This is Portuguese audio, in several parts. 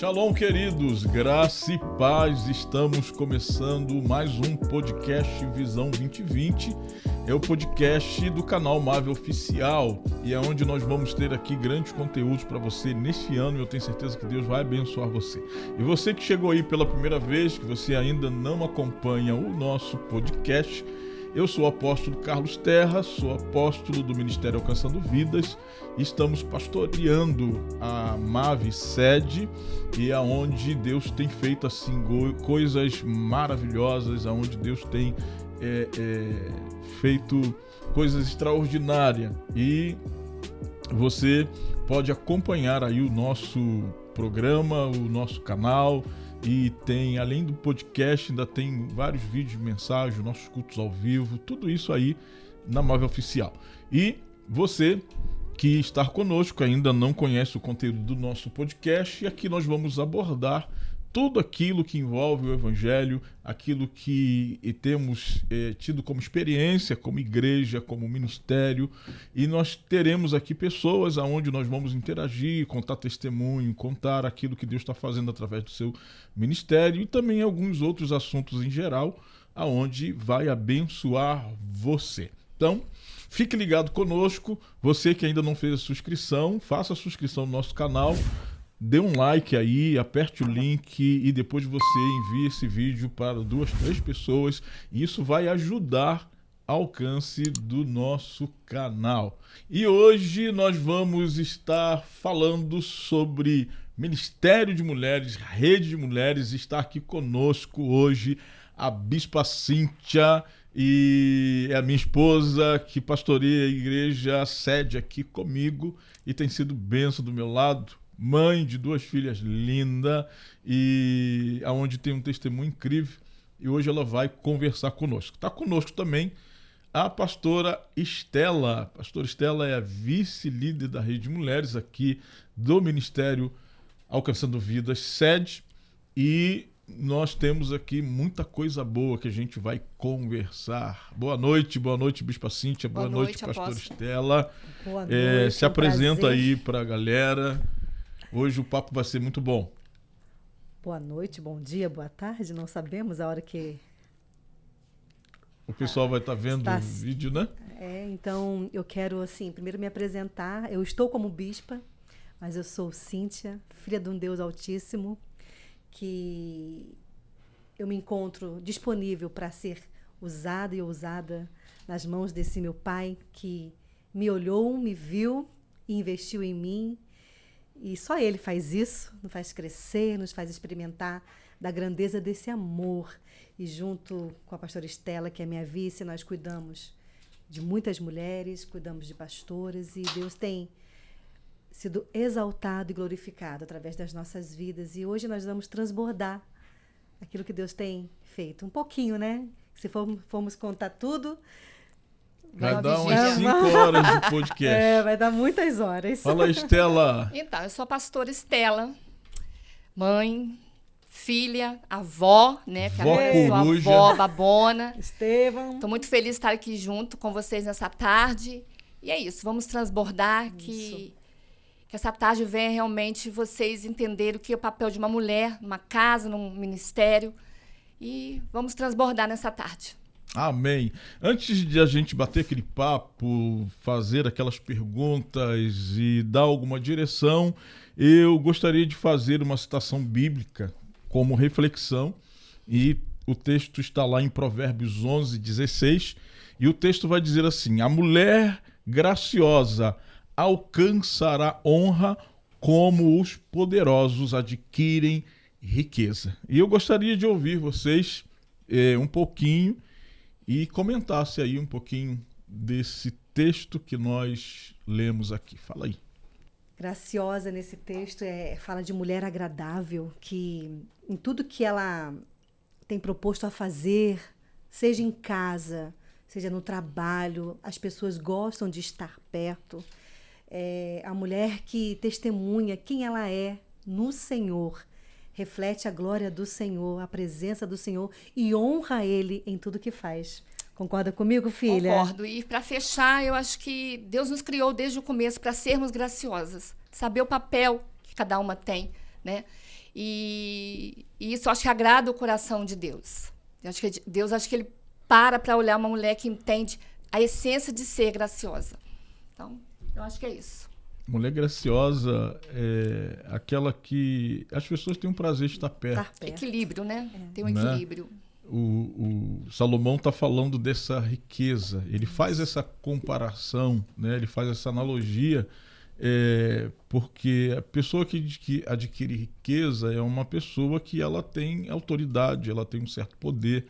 Shalom, queridos, graça e paz. Estamos começando mais um podcast Visão 2020. É o podcast do canal Marvel Oficial e é onde nós vamos ter aqui grandes conteúdos para você nesse ano e eu tenho certeza que Deus vai abençoar você. E você que chegou aí pela primeira vez, que você ainda não acompanha o nosso podcast, eu sou o apóstolo Carlos Terra, sou apóstolo do Ministério Alcançando Vidas. Estamos pastoreando a MAV sede e aonde Deus tem feito assim coisas maravilhosas, aonde Deus tem feito coisas extraordinárias. E você pode acompanhar aí o nosso programa, o nosso canal. E tem, além do podcast, ainda tem vários vídeos de mensagem, nossos cultos ao vivo, tudo isso aí na MAV Oficial. E você que está conosco ainda não conhece o conteúdo do nosso podcast, e aqui nós vamos abordar tudo aquilo que envolve o Evangelho, aquilo que temos tido como experiência, como igreja, como ministério, e nós teremos aqui pessoas aonde nós vamos interagir, contar testemunho, contar aquilo que Deus está fazendo através do seu ministério e também alguns outros assuntos em geral, aonde vai abençoar você. Então, fique ligado conosco, você que ainda não fez a sua inscrição, faça a sua inscrição no nosso canal, dê um like aí, aperte o link e depois você envie esse vídeo para 2, 3 pessoas. E isso vai ajudar ao alcance do nosso canal. E hoje nós vamos estar falando sobre Ministério de Mulheres, Rede de Mulheres. Está aqui conosco hoje a Bispa Cíntia e é a minha esposa que pastoreia a igreja sede aqui comigo e tem sido bênção do meu lado. Mãe de 2 filhas lindas e aonde tem um testemunho incrível e hoje ela vai conversar conosco. Está conosco também a pastora Estela. A pastora Estela é a vice-líder da Rede de Mulheres aqui do Ministério Alcançando Vidas sede e nós temos aqui muita coisa boa que a gente vai conversar. Boa noite, Bispa Cíntia, boa noite, pastora Estela. Boa noite, se apresenta aí para a galera. Hoje o papo vai ser muito bom. Boa noite, bom dia, boa tarde. Não sabemos a hora que o pessoal vai estar vendo o vídeo, né? Então eu quero, assim, primeiro me apresentar. Eu estou como bispa, mas eu sou Cíntia, filha de um Deus Altíssimo, que eu me encontro disponível para ser usada e ousada nas mãos desse meu pai que me olhou, me viu e investiu em mim. E só Ele faz isso, nos faz crescer, nos faz experimentar da grandeza desse amor. E junto com a pastora Estela, que é minha vice, nós cuidamos de muitas mulheres, cuidamos de pastoras e Deus tem sido exaltado e glorificado através das nossas vidas. E hoje nós vamos transbordar aquilo que Deus tem feito. Um pouquinho, né? Se formos contar tudo... Vai dar umas 5 horas de podcast. Vai dar muitas horas. Fala, Estela. Então, eu sou a pastora Estela, mãe, filha, avó, né? Que agora eu sou avó, babona. Estevão. Estou muito feliz de estar aqui junto com vocês nessa tarde. E é isso, vamos transbordar, que essa tarde venha realmente vocês entenderem o que é o papel de uma mulher numa casa, num ministério. E vamos transbordar nessa tarde. Amém. Antes de a gente bater aquele papo, fazer aquelas perguntas e dar alguma direção, eu gostaria de fazer uma citação bíblica como reflexão e o texto está lá em Provérbios 11:16 e o texto vai dizer assim: a mulher graciosa alcançará honra como os poderosos adquirem riqueza. E eu gostaria de ouvir vocês um pouquinho e comentasse aí um pouquinho desse texto que nós lemos aqui. Fala aí. Graciosa nesse texto fala de mulher agradável, que em tudo que ela tem proposto a fazer, seja em casa, seja no trabalho, as pessoas gostam de estar perto. A mulher que testemunha quem ela é no Senhor, reflete a glória do Senhor, a presença do Senhor e honra Ele em tudo que faz. Concorda comigo, filha? Concordo. E para fechar, eu acho que Deus nos criou desde o começo para sermos graciosas, saber o papel que cada uma tem, né? E isso eu acho que agrada o coração de Deus. Deus acho que ele para olhar uma mulher que entende a essência de ser graciosa. Então, eu acho que é isso. Mulher graciosa é aquela que as pessoas têm um prazer de estar perto. Equilíbrio, né? Tem um equilíbrio. O Salomão está falando dessa riqueza. Ele faz essa comparação, né? Ele faz essa analogia, porque a pessoa que adquire riqueza é uma pessoa que ela tem autoridade, ela tem um certo poder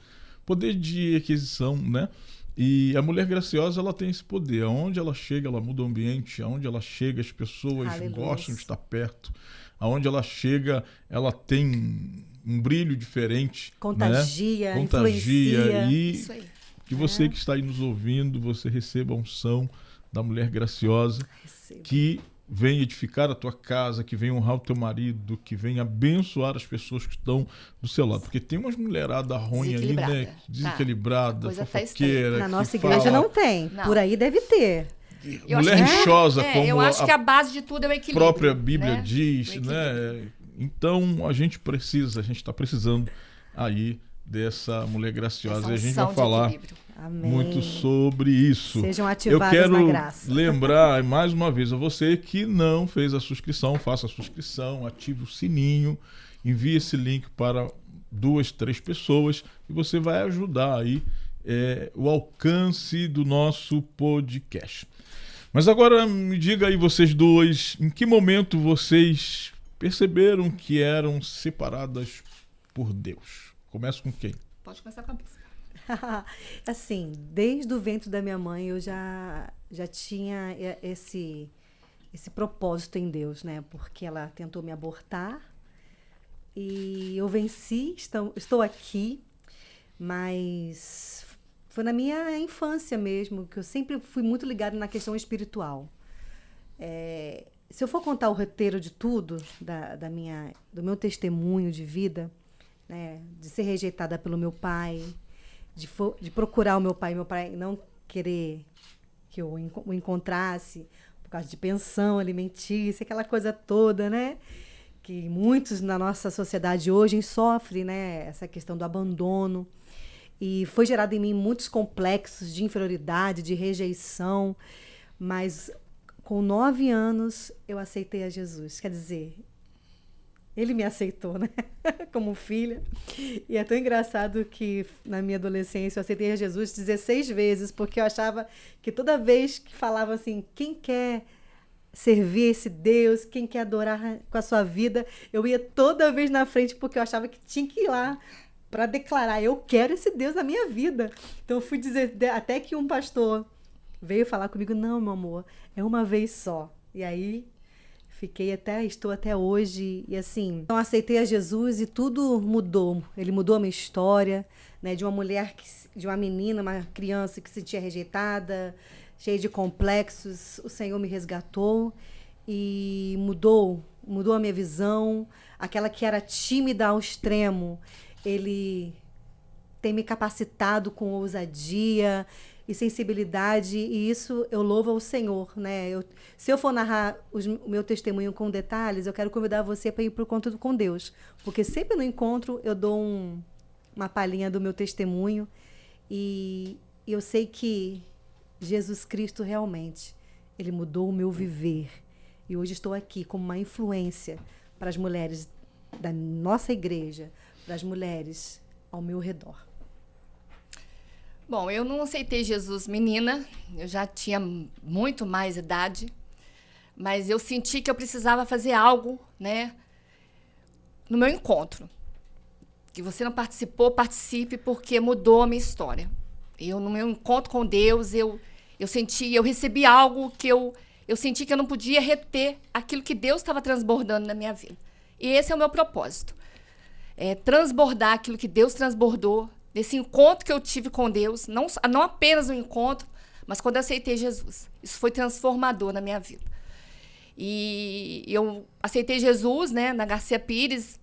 de aquisição, né? E a mulher graciosa, ela tem esse poder. Aonde ela chega, ela muda o ambiente. Aonde ela chega, as pessoas gostam de estar perto. Aonde ela chega, ela tem um brilho diferente. Contagia, né? influencia. E Isso aí. que você que está aí nos ouvindo, você receba a unção da mulher graciosa. Que vem edificar a tua casa, que vem honrar o teu marido, que vem abençoar as pessoas que estão do seu lado. Porque tem umas mulherada ruim aí, né? Desequilibrada, fofoqueira. Na nossa igreja não tem. Não. Por aí deve ter. Mulher rixosa, como eu acho que a base de tudo é o equilíbrio. A própria Bíblia diz, né? Então a gente está precisando aí dessa mulher graciosa. E a gente vai falar muito sobre isso. Sejam ativados na graça. Eu quero lembrar mais uma vez a você que não fez a subscrição, faça a subscrição, ative o sininho, envie esse link para 2, 3 pessoas e você vai ajudar aí o alcance do nosso podcast. Mas agora me diga aí vocês dois, em que momento vocês perceberam que eram separadas por Deus? Começa com quem? Pode começar com a Bispa. Assim, desde o ventre da minha mãe eu já tinha esse propósito em Deus, né? Porque ela tentou me abortar e eu venci, estou aqui, mas foi na minha infância mesmo, que eu sempre fui muito ligada na questão espiritual. Se eu for contar o roteiro de tudo, do meu testemunho de vida, né? De ser rejeitada pelo meu pai, de procurar o meu pai não querer que eu o encontrasse por causa de pensão alimentícia, aquela coisa toda, né? Que muitos na nossa sociedade hoje sofrem, né? Essa questão do abandono. E foi gerado em mim muitos complexos de inferioridade, de rejeição. Mas com 9 anos eu aceitei a Jesus. Quer dizer, ele me aceitou, né? Como filha. E é tão engraçado que na minha adolescência eu aceitei a Jesus 16 vezes, porque eu achava que toda vez que falava assim, quem quer servir esse Deus, quem quer adorar com a sua vida, eu ia toda vez na frente, porque eu achava que tinha que ir lá para declarar, eu quero esse Deus na minha vida. Então eu fui dizer, até que um pastor veio falar comigo, não, meu amor, é uma vez só. E aí estou até hoje, e assim, então aceitei a Jesus e tudo mudou. Ele mudou a minha história, né? De uma mulher, de uma menina, uma criança que se sentia rejeitada, cheia de complexos, o Senhor me resgatou e mudou a minha visão. Aquela que era tímida ao extremo, Ele tem me capacitado com ousadia e sensibilidade, e isso eu louvo ao Senhor, né? Se eu for narrar o meu testemunho com detalhes, eu quero convidar você para ir para o encontro com Deus, porque sempre no encontro eu dou uma palhinha do meu testemunho, e eu sei que Jesus Cristo realmente, Ele mudou o meu viver, e hoje estou aqui como uma influência para as mulheres da nossa igreja, para as mulheres ao meu redor. Bom, eu não aceitei Jesus menina, eu já tinha muito mais idade, mas eu senti que eu precisava fazer algo, né, no meu encontro. Que você não participou, participe, porque mudou a minha história. No meu encontro com Deus, eu recebi algo que eu senti que eu não podia reter aquilo que Deus estava transbordando na minha vida. E esse é o meu propósito. Transbordar aquilo que Deus transbordou, desse encontro que eu tive com Deus, não apenas no encontro, mas quando eu aceitei Jesus. Isso foi transformador na minha vida. E eu aceitei Jesus, né, na Garcia Pires,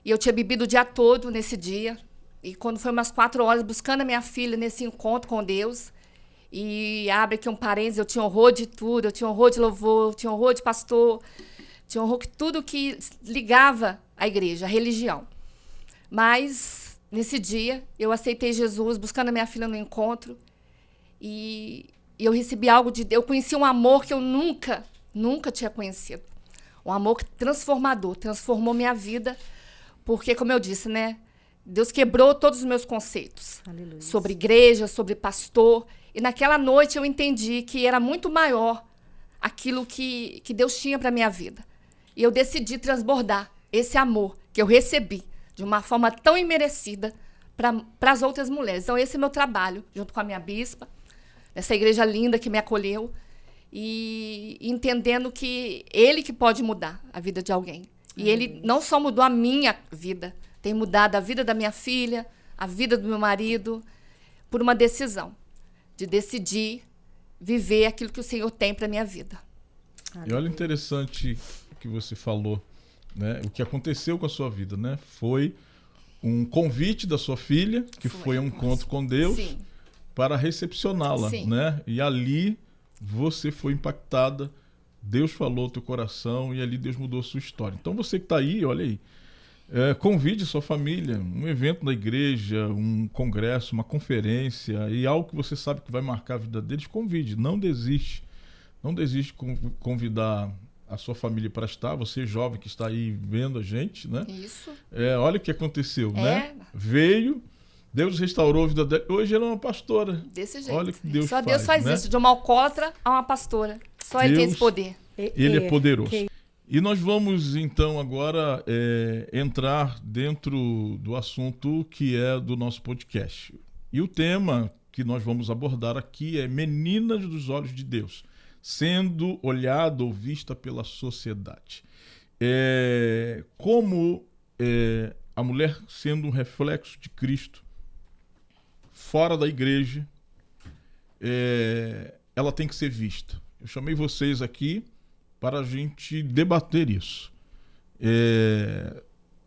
e eu tinha bebido o dia todo nesse dia. E quando foi umas 4 horas, buscando a minha filha nesse encontro com Deus, e abre aqui um parênteses, eu tinha horror de tudo, eu tinha horror de louvor, eu tinha horror de pastor. Tinha horror que tudo que ligava à igreja, à religião. Mas, nesse dia, eu aceitei Jesus, buscando a minha filha no encontro. E eu recebi algo de Deus. Eu conheci um amor que eu nunca tinha conhecido. Um amor transformador, transformou minha vida. Porque, como eu disse, né? Deus quebrou todos os meus conceitos. Aleluia. Sobre igreja, sobre pastor. E naquela noite eu entendi que era muito maior aquilo que Deus tinha para a minha vida. E eu decidi transbordar esse amor que eu recebi de uma forma tão imerecida para as outras mulheres. Então, esse é o meu trabalho, junto com a minha bispa, nessa igreja linda que me acolheu, e entendendo que Ele que pode mudar a vida de alguém. E Ele não só mudou a minha vida, tem mudado a vida da minha filha, a vida do meu marido, por uma decisão de decidir viver aquilo que o Senhor tem para a minha vida. E olha, interessante o que você falou, né? O que aconteceu com a sua vida, né? Foi um convite da sua filha, que foi um encontro com Deus, Sim. para recepcioná-la, Sim. né? E ali você foi impactada, Deus falou ao teu coração e ali Deus mudou a sua história. Então você que está aí, olha aí, convide sua família, um evento na igreja, um congresso, uma conferência e algo que você sabe que vai marcar a vida deles, convide, não desiste. Não desiste de convidar a sua família para estar, você jovem que está aí vendo a gente, né? Isso. Olha o que aconteceu, né? Veio, Deus restaurou a vida dela, hoje ela é uma pastora. Desse jeito. Olha que Deus Só faz, Deus faz né? isso, de uma alcoólatra a uma pastora. Só Ele tem esse poder. Ele é poderoso. E nós vamos, então, agora entrar dentro do assunto que é do nosso podcast. E o tema que nós vamos abordar aqui é Meninas dos Olhos de Deus, sendo olhada ou vista pela sociedade. Como a mulher sendo um reflexo de Cristo, fora da igreja, ela tem que ser vista. Eu chamei vocês aqui para a gente debater isso.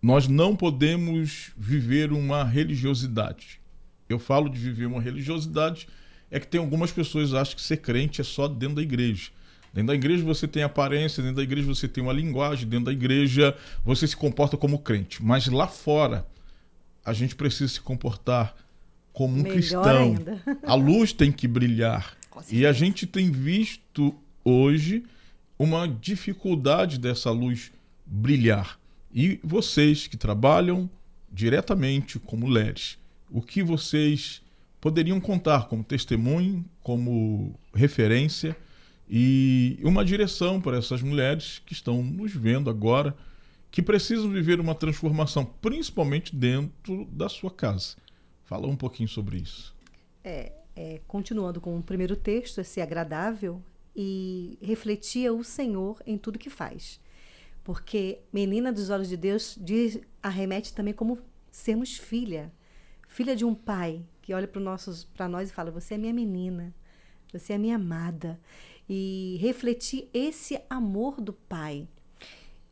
Nós não podemos viver uma religiosidade. Eu falo de viver uma religiosidade, é que tem algumas pessoas que acham que ser crente é só dentro da igreja. Dentro da igreja você tem aparência, dentro da igreja você tem uma linguagem, dentro da igreja você se comporta como crente. Mas lá fora, a gente precisa se comportar como um Melhor cristão. ainda. A luz tem que brilhar. E a gente tem visto hoje uma dificuldade dessa luz brilhar. E vocês que trabalham diretamente com mulheres, o que vocês poderiam contar como testemunho, como referência e uma direção para essas mulheres que estão nos vendo agora, que precisam viver uma transformação, principalmente dentro da sua casa. Fala um pouquinho sobre isso. Continuando com o primeiro texto, ser agradável e refletir o Senhor em tudo que faz. Porque menina dos olhos de Deus arremete também como sermos filha de um pai que olha para nós e fala, você é minha menina, você é minha amada. E refletir esse amor do pai.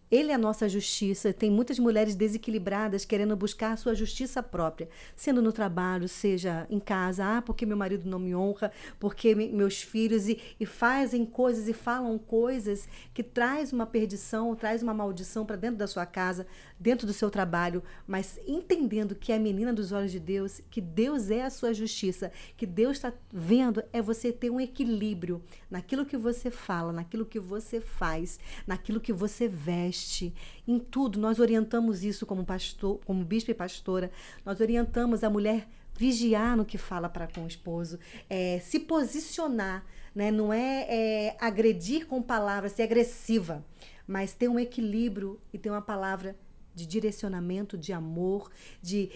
Ele é a nossa justiça. Tem muitas mulheres desequilibradas querendo buscar a sua justiça própria, sendo no trabalho, seja em casa, porque meu marido não me honra, porque meus filhos, e fazem coisas e falam coisas que traz uma perdição, traz uma maldição para dentro da sua casa, dentro do seu trabalho, mas entendendo que é a menina dos olhos de Deus, que Deus é a sua justiça, que Deus está vendo é você ter um equilíbrio naquilo que você fala, naquilo que você faz, naquilo que você veste. Em tudo, nós orientamos isso como pastor, como bispo e pastora, nós orientamos a mulher vigiar no que fala para com o esposo, se posicionar, né? Não agredir com palavras, ser agressiva, mas ter um equilíbrio e ter uma palavra de direcionamento, de amor, de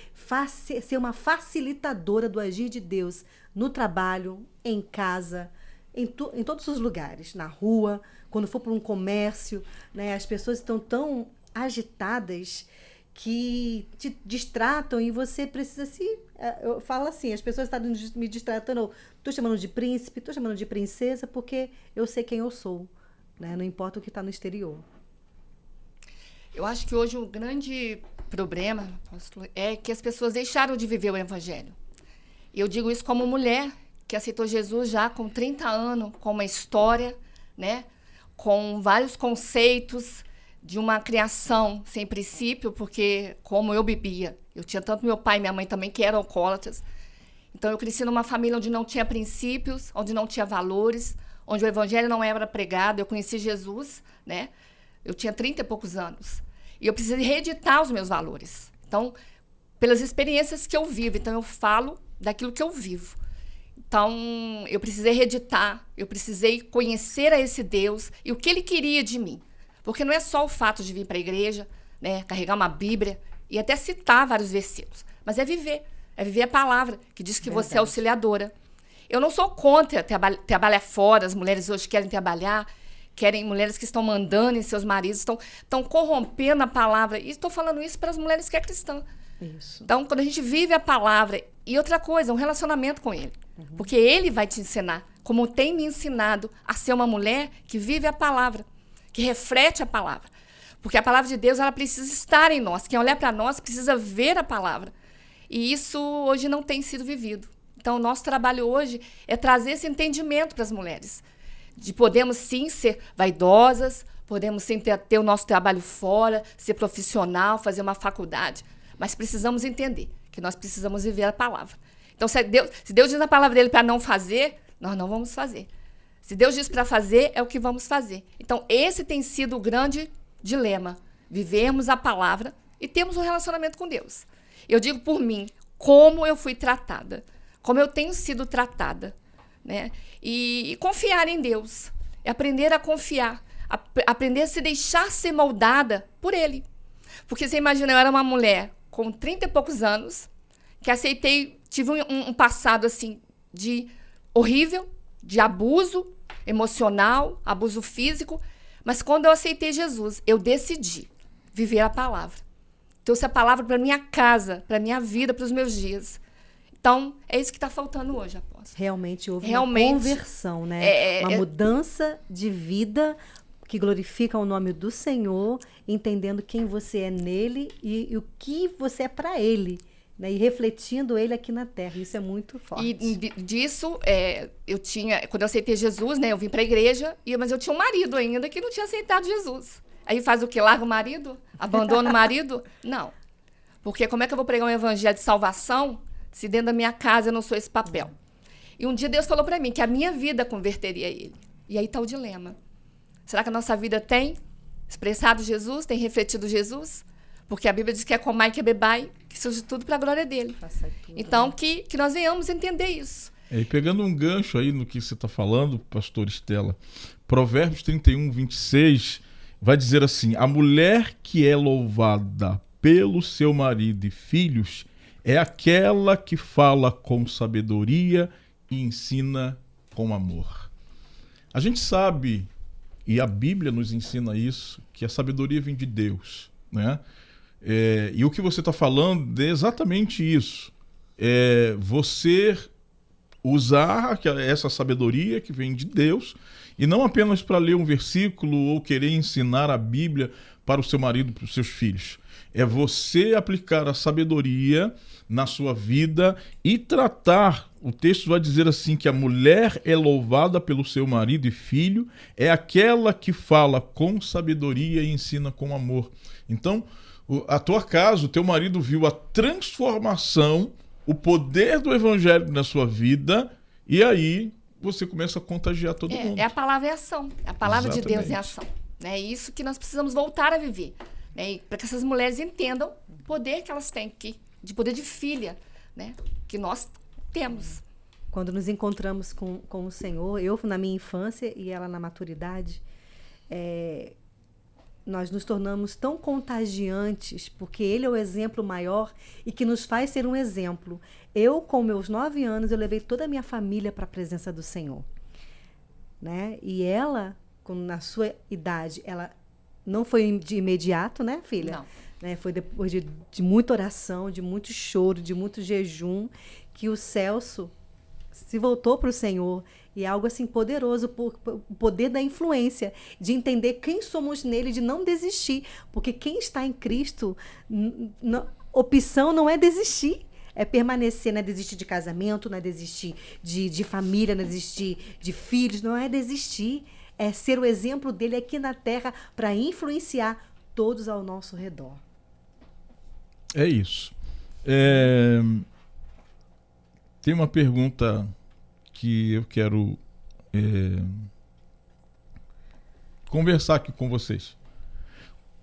ser uma facilitadora do agir de Deus no trabalho, em casa, em todos os lugares, na rua, quando for para um comércio, né? As pessoas estão tão agitadas que te distratam e você precisa eu falo assim, as pessoas estão me distratando, estou chamando de príncipe, estou chamando de princesa, porque eu sei quem eu sou, né? Não importa o que está no exterior. Eu acho que hoje o grande problema é que as pessoas deixaram de viver o evangelho. E eu digo isso como mulher que aceitou Jesus já com 30 anos, com uma história, né? Com vários conceitos, de uma criação sem princípio, porque como eu bebia, eu tinha tanto meu pai e minha mãe também que eram alcoólatras. Então eu cresci numa família onde não tinha princípios, onde não tinha valores, onde o evangelho não era pregado. Eu conheci Jesus, né? Eu tinha 30 e poucos anos. E eu precisei reeditar os meus valores. Então, pelas experiências que eu vivo. Então, eu falo daquilo que eu vivo. Então, eu precisei reeditar, eu precisei conhecer a esse Deus e o que Ele queria de mim. Porque não é só o fato de vir para a igreja, né, carregar uma Bíblia e até citar vários versículos, mas é viver a palavra, que diz que você é auxiliadora. Eu não sou contra trabalhar fora, as mulheres hoje querem trabalhar, querem mulheres que estão mandando em seus maridos, estão corrompendo a palavra. E estou falando isso para as mulheres que é cristã. Isso. Então, quando a gente vive a palavra, e outra coisa, um relacionamento com Ele. Porque Ele vai te ensinar, como tem me ensinado a ser uma mulher que vive a palavra, que reflete a palavra. Porque a palavra de Deus, ela precisa estar em nós. Quem olhar para nós precisa ver a palavra. E isso hoje não tem sido vivido. Então, o nosso trabalho hoje é trazer esse entendimento para as mulheres. De podemos, sim, ser vaidosas, podemos, sim, ter o nosso trabalho fora, ser profissional, fazer uma faculdade. Mas precisamos entender que nós precisamos viver a palavra. Então, se Deus diz na palavra dele para não fazer, nós não vamos fazer. Se Deus diz para fazer, é o que vamos fazer. Então, esse tem sido o grande dilema. Vivermos a palavra e termos um relacionamento com Deus. Eu digo por mim, como eu fui tratada, como eu tenho sido tratada, né? E confiar em Deus, aprender a confiar, aprender a se deixar ser moldada por Ele. Porque você imagina, eu era uma mulher com 30 e poucos anos, que tive um passado assim, horrível, de abuso emocional, abuso físico, mas quando eu aceitei Jesus, eu decidi viver a palavra. Trouxe a palavra para minha casa, para minha vida, para os meus dias. Então, é isso que está faltando hoje, apóstolo. Realmente houve uma conversão, né? Uma mudança de vida que glorifica o nome do Senhor, entendendo quem você é nele e o que você é para Ele, né? E refletindo Ele aqui na Terra. Isso é muito forte. E disso, quando eu aceitei Jesus, né? Eu vim para a igreja, mas eu tinha um marido ainda que não tinha aceitado Jesus. Aí faz o quê? Larga o marido? Abandona o marido? Não. Porque como é que eu vou pregar um evangelho de salvação se dentro da minha casa eu não sou esse papel? E um dia Deus falou para mim que a minha vida converteria ele. E aí está o dilema. Será que a nossa vida tem expressado Jesus, tem refletido Jesus? Porque a Bíblia diz que é comai e que é bebai, que surge tudo para a glória dele. Tudo, então, né? que nós venhamos entender isso. E pegando um gancho aí no que você está falando, pastor Estela, Provérbios 31, 26, vai dizer assim: a mulher que é louvada pelo seu marido e filhos é aquela que fala com sabedoria e ensina com amor. A gente sabe, e a Bíblia nos ensina isso, que a sabedoria vem de Deus, né? E o que você está falando é exatamente isso. Você usar essa sabedoria que vem de Deus, e não apenas para ler um versículo ou querer ensinar a Bíblia para o seu marido, para os seus filhos. É você aplicar a sabedoria na sua vida e tratar. O texto vai dizer assim, que a mulher é louvada pelo seu marido e filho, é aquela que fala com sabedoria e ensina com amor. Então, a tua casa, o teu marido viu a transformação, o poder do evangelho na sua vida, e aí você começa a contagiar todo mundo. A palavra é ação. A palavra Exatamente. de Deus é ação. É isso que nós precisamos voltar a viver. Né? Para que essas mulheres entendam o poder que elas têm aqui, de poder de filha, né? Que nós temos. Quando nos encontramos com o Senhor, eu na minha infância e ela na maturidade, nós nos tornamos tão contagiantes, porque Ele é o exemplo maior e que nos faz ser um exemplo. Eu, com meus 9 anos, eu levei toda a minha família para a presença do Senhor. Né? E ela, na sua idade, ela não foi de imediato, né, filha? Não. Né? Foi depois de muita oração, de muito choro, de muito jejum, que o Celso se voltou para o Senhor. E é algo assim poderoso, o poder da influência, de entender quem somos nele, de não desistir. Porque quem está em Cristo, opção não é desistir. É permanecer, não é desistir de casamento, não é desistir de família, não é desistir de filhos, não é desistir. É ser o exemplo dele aqui na Terra para influenciar todos ao nosso redor. É isso. Tem uma pergunta que eu quero conversar aqui com vocês.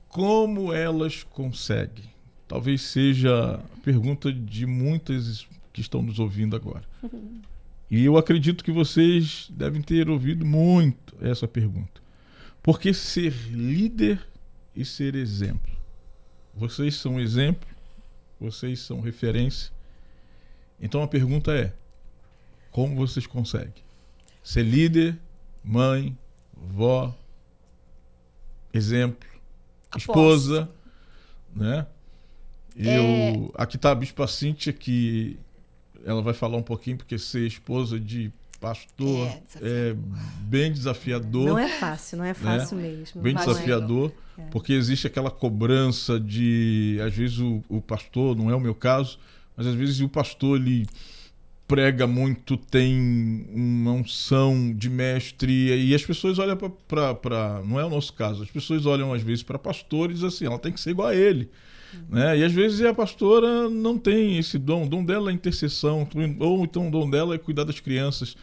Como elas conseguem? Talvez seja a pergunta de muitas que estão nos ouvindo agora. E eu acredito que vocês devem ter ouvido muito essa pergunta. Por que ser líder e ser exemplo? Vocês são exemplo, vocês são referência. Então a pergunta é: como vocês conseguem ser líder, mãe, vó, exemplo, esposa, né? Aqui está a Bispa Cíntia, que ela vai falar um pouquinho, porque ser esposa de pastor é bem desafiador. Não é fácil, né? Mesmo. Bem desafiador, porque existe aquela cobrança de, às vezes o pastor, não é o meu caso, mas às vezes o pastor, ele prega muito, tem uma unção de mestre, e as pessoas olham para não é o nosso caso, as pessoas olham às vezes para pastores assim, ela tem que ser igual a ele. Né? E às vezes a pastora não tem esse dom, o dom dela é intercessão, ou então o dom dela é cuidar das crianças.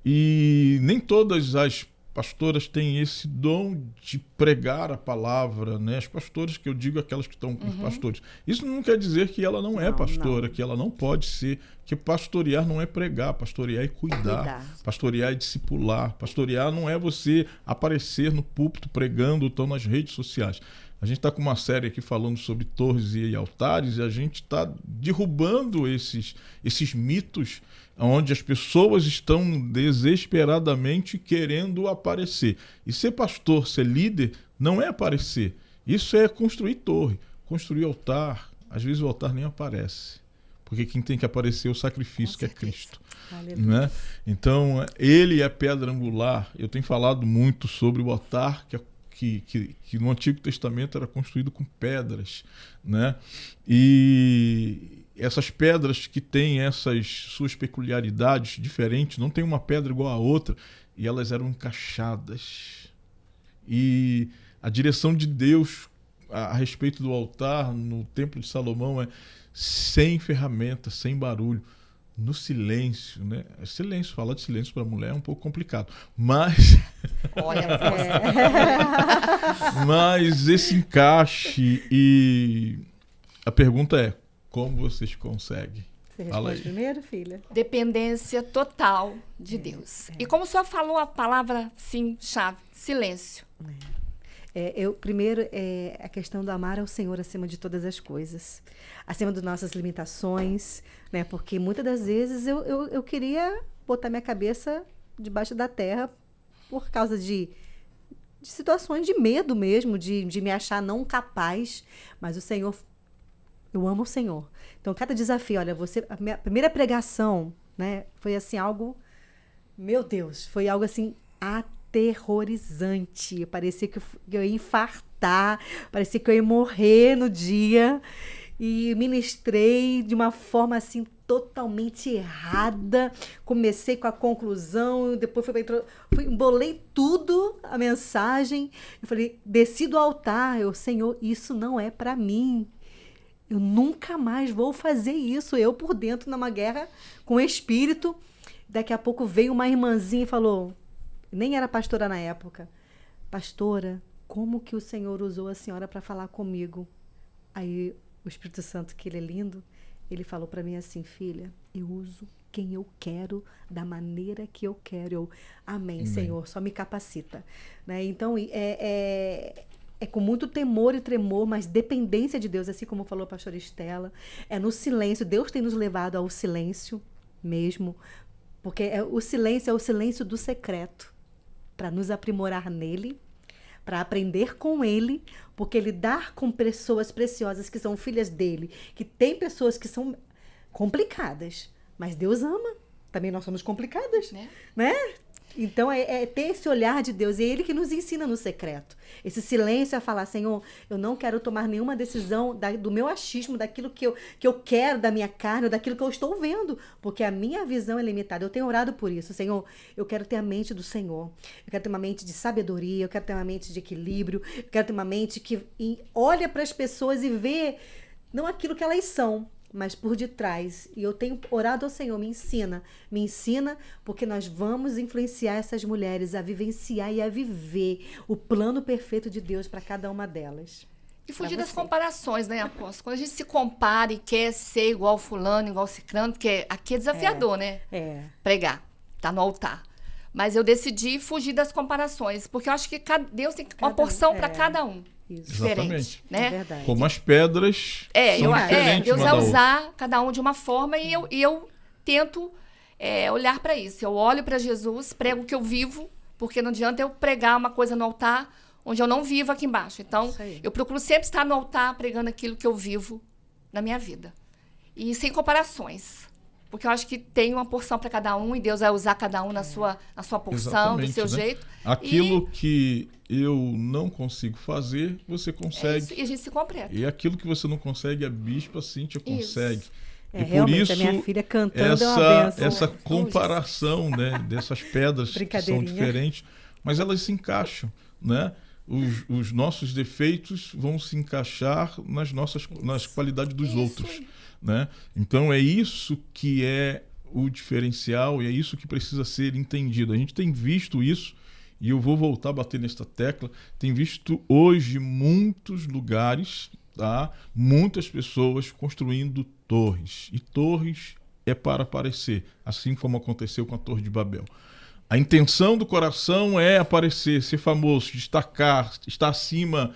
E nem todas as pastoras têm esse dom de pregar a palavra, né? As pastoras, que eu digo, aquelas que estão com os pastores. Isso não quer dizer que ela não é pastora, que ela não pode ser, que pastorear não é pregar, pastorear é cuidar. Pastorear é discipular, pastorear não é você aparecer no púlpito pregando ou estão nas redes sociais. A gente está com uma série aqui falando sobre torres e altares, e a gente está derrubando esses mitos onde as pessoas estão desesperadamente querendo aparecer. E ser pastor, ser líder, não é aparecer. Isso é construir torre, construir altar. Às vezes o altar nem aparece, porque quem tem que aparecer é o sacrifício, que é Cristo. Né? Então, ele é a pedra angular. Eu tenho falado muito sobre o altar, que no Antigo Testamento era construído com pedras, né? E essas pedras que têm essas suas peculiaridades diferentes, não tem uma pedra igual a outra, e elas eram encaixadas. E a direção de Deus a respeito do altar no Templo de Salomão é sem ferramenta, sem barulho, no silêncio, né? Silêncio, falar de silêncio para a mulher é um pouco complicado, mas mas esse encaixe, e a pergunta é: como vocês conseguem? Você responde primeiro, filha? Dependência total de Deus. E como o senhor falou a palavra, sim, chave, silêncio. Primeiro, a questão do amar ao Senhor acima de todas as coisas, acima das nossas limitações, né? Porque muitas das vezes eu queria botar minha cabeça debaixo da terra por causa de situações de medo mesmo, de me achar não capaz, mas o Senhor, eu amo o Senhor. Então, cada desafio, olha, a minha primeira pregação, né, foi assim, algo, meu Deus, foi algo assim, aterrorizante. Parecia que eu ia infartar, parecia que eu ia morrer no dia. E ministrei de uma forma assim totalmente errada. Comecei com a conclusão, depois embolei tudo, a mensagem. Eu falei, desci do altar, Senhor, isso não é para mim. Eu nunca mais vou fazer isso. Eu por dentro numa guerra com o Espírito. Daqui a pouco veio uma irmãzinha e falou, nem era pastora na época, pastora, como que o Senhor usou a senhora para falar comigo? Aí o Espírito Santo, que ele é lindo, ele falou para mim assim, filha, eu uso quem eu quero, da maneira que eu quero. Amém, Senhor, só me capacita. Né? Então, é com muito temor e tremor, mas dependência de Deus, assim como falou a pastora Estela, é no silêncio. Deus tem nos levado ao silêncio mesmo, porque o silêncio é o silêncio do secreto, para nos aprimorar nele, para aprender com ele, porque ele dá com pessoas preciosas que são filhas dele, que tem pessoas que são complicadas, mas Deus ama. Também nós somos complicadas, né? Então, é ter esse olhar de Deus. E é Ele que nos ensina no secreto. Esse silêncio é falar, Senhor, eu não quero tomar nenhuma decisão do meu achismo, daquilo que eu quero, da minha carne, ou daquilo que eu estou vendo. Porque a minha visão é limitada. Eu tenho orado por isso. Senhor, eu quero ter a mente do Senhor. Eu quero ter uma mente de sabedoria. Eu quero ter uma mente de equilíbrio. Eu quero ter uma mente que olha para as pessoas e vê não aquilo que elas são, mas por detrás. E eu tenho orado ao Senhor, me ensina, porque nós vamos influenciar essas mulheres a vivenciar e a viver o plano perfeito de Deus para cada uma delas. E fugir das comparações, né, apóstolo? Quando a gente se compara e quer ser igual fulano, igual ciclano, porque aqui é desafiador, né? Pregar, tá no altar. Mas eu decidi fugir das comparações, porque eu acho que Deus tem uma porção para cada um. Isso. Exatamente. Né? É verdade. Como as pedras são diferentes. Deus uma vai da outra. usar cada um de uma forma e eu tento olhar para isso. Eu olho para Jesus, prego o que eu vivo, porque não adianta eu pregar uma coisa no altar onde eu não vivo aqui embaixo. Então, eu procuro sempre estar no altar pregando aquilo que eu vivo na minha vida. E sem comparações. Porque eu acho que tem uma porção para cada um e Deus vai usar cada um na sua porção, Exatamente, do seu jeito. Aquilo que eu não consigo fazer, você consegue. E a gente se completa. E aquilo que você não consegue, a bispa Cíntia consegue. E por realmente, isso, a minha filha cantando é uma bênção. essa comparação, né, dessas pedras que são diferentes, mas elas se encaixam, né? Os nossos defeitos vão se encaixar nas qualidades dos outros, né? Então é isso que é o diferencial e é isso que precisa ser entendido. A gente tem visto isso, e eu vou voltar a bater nesta tecla, tem visto hoje muitos lugares, tá? Muitas pessoas construindo torres. E torres é para aparecer, assim como aconteceu com a Torre de Babel. A intenção do coração é aparecer, ser famoso, destacar, estar acima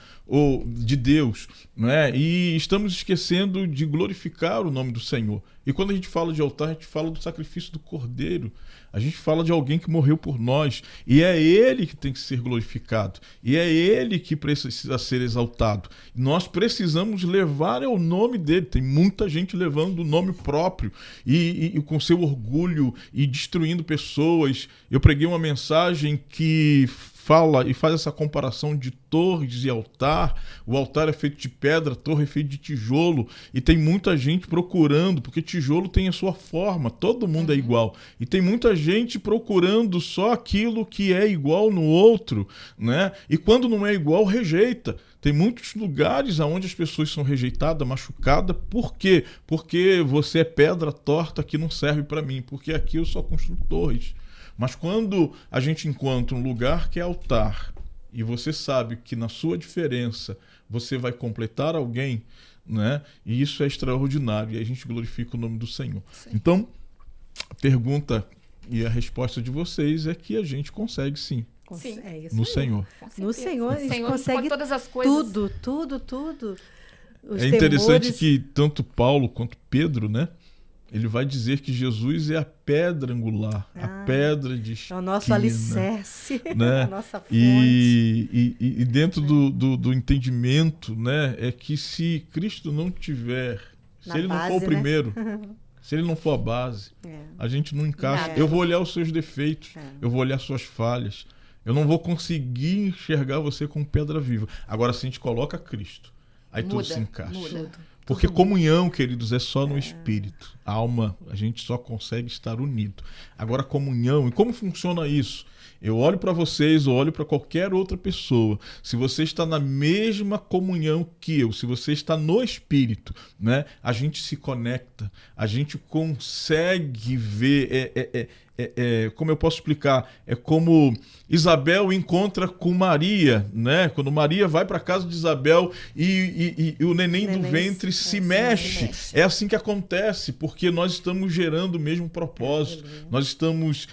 de Deus, né? E estamos esquecendo de glorificar o nome do Senhor. E quando a gente fala de altar, a gente fala do sacrifício do Cordeiro. A gente fala de alguém que morreu por nós. E é Ele que tem que ser glorificado. E é Ele que precisa ser exaltado. Nós precisamos levar o nome dele. Tem muita gente levando o nome próprio e com seu orgulho e destruindo pessoas. Eu preguei uma mensagem que fala e faz essa comparação de torres e altar. O altar é feito de pedra, a torre é feita de tijolo, e tem muita gente procurando, porque tijolo tem a sua forma, todo mundo é igual, e tem muita gente procurando só aquilo que é igual no outro, né? E quando não é igual, rejeita. Tem muitos lugares onde as pessoas são rejeitadas, machucadas. Por quê? Porque você é pedra torta que não serve para mim, porque aqui eu só construo torres. Mas quando a gente encontra um lugar que é altar e você sabe que na sua diferença você vai completar alguém, né? E isso é extraordinário e a gente glorifica o nome do Senhor. Sim. Então, a pergunta e a resposta de vocês é que a gente consegue sim. Sim. É isso no aí. Senhor. No Senhor a gente consegue todas as coisas. Tudo. Os é interessante temores... que tanto Paulo quanto Pedro, né? Ele vai dizer que Jesus é a pedra angular, a pedra de esquina. É o nosso alicerce, né? A nossa fonte. E dentro do entendimento, né, é que se Cristo não tiver, se ele não for o primeiro, se ele não for a base, a gente não encaixa. Eu vou olhar os seus defeitos, eu vou olhar suas falhas. Eu não vou conseguir enxergar você como pedra viva. Agora, se a gente coloca Cristo, aí tudo se encaixa. Muda. Porque comunhão, queridos, é só no Espírito. A alma, a gente só consegue estar unido. Agora, comunhão, e como funciona isso? Eu olho para vocês, eu olho para qualquer outra pessoa. Se você está na mesma comunhão que eu, se você está no Espírito, né, a gente se conecta, a gente consegue ver... como eu posso explicar? É como Isabel encontra com Maria, né? Quando Maria vai para a casa de Isabel e o neném do ventre se mexe. É assim que acontece, porque nós estamos gerando o mesmo propósito. Nós estamos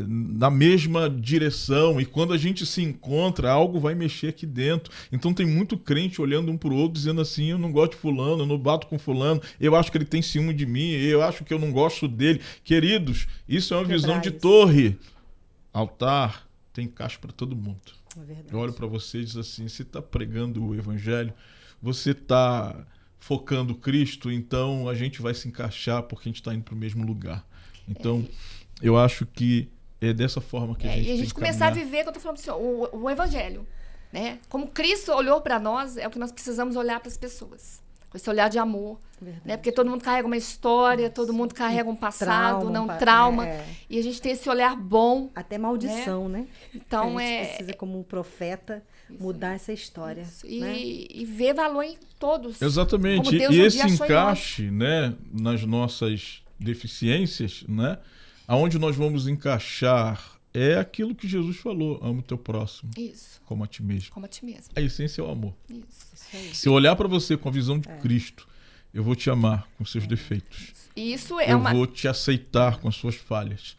na mesma direção. E quando a gente se encontra, algo vai mexer aqui dentro. Então tem muito crente olhando um para o outro, dizendo assim, eu não gosto de fulano, eu não bato com fulano, eu acho que ele tem ciúme de mim, eu acho que eu não gosto dele. Querido, isso é uma visão de torre. Altar tem caixa para todo mundo. Eu olho para você e diz assim, você está pregando o evangelho, você está focando Cristo, então a gente vai se encaixar porque a gente está indo para o mesmo lugar. Então, eu acho que é dessa forma que a gente E a gente tem que começar a caminhar. viver, que eu tô falando para o senhor, o evangelho. Né? Como Cristo olhou para nós, é o que nós precisamos olhar para as pessoas. Com esse olhar de amor. Né? Porque todo mundo carrega uma história, todo mundo carrega um passado, um trauma. E a gente tem esse olhar bom. Até maldição, né? Então, a gente precisa, como um profeta, mudar essa história. Né? E ver valor em todos. Exatamente. E esse encaixe, né, nas nossas deficiências, né, aonde nós vamos encaixar é aquilo que Jesus falou: ama o teu próximo. Isso. Como a ti mesmo. Como a ti mesmo. A essência é o amor. Isso. Se eu olhar para você com a visão de Cristo, eu vou te amar com seus defeitos. Isso é eu vou te aceitar com as suas falhas.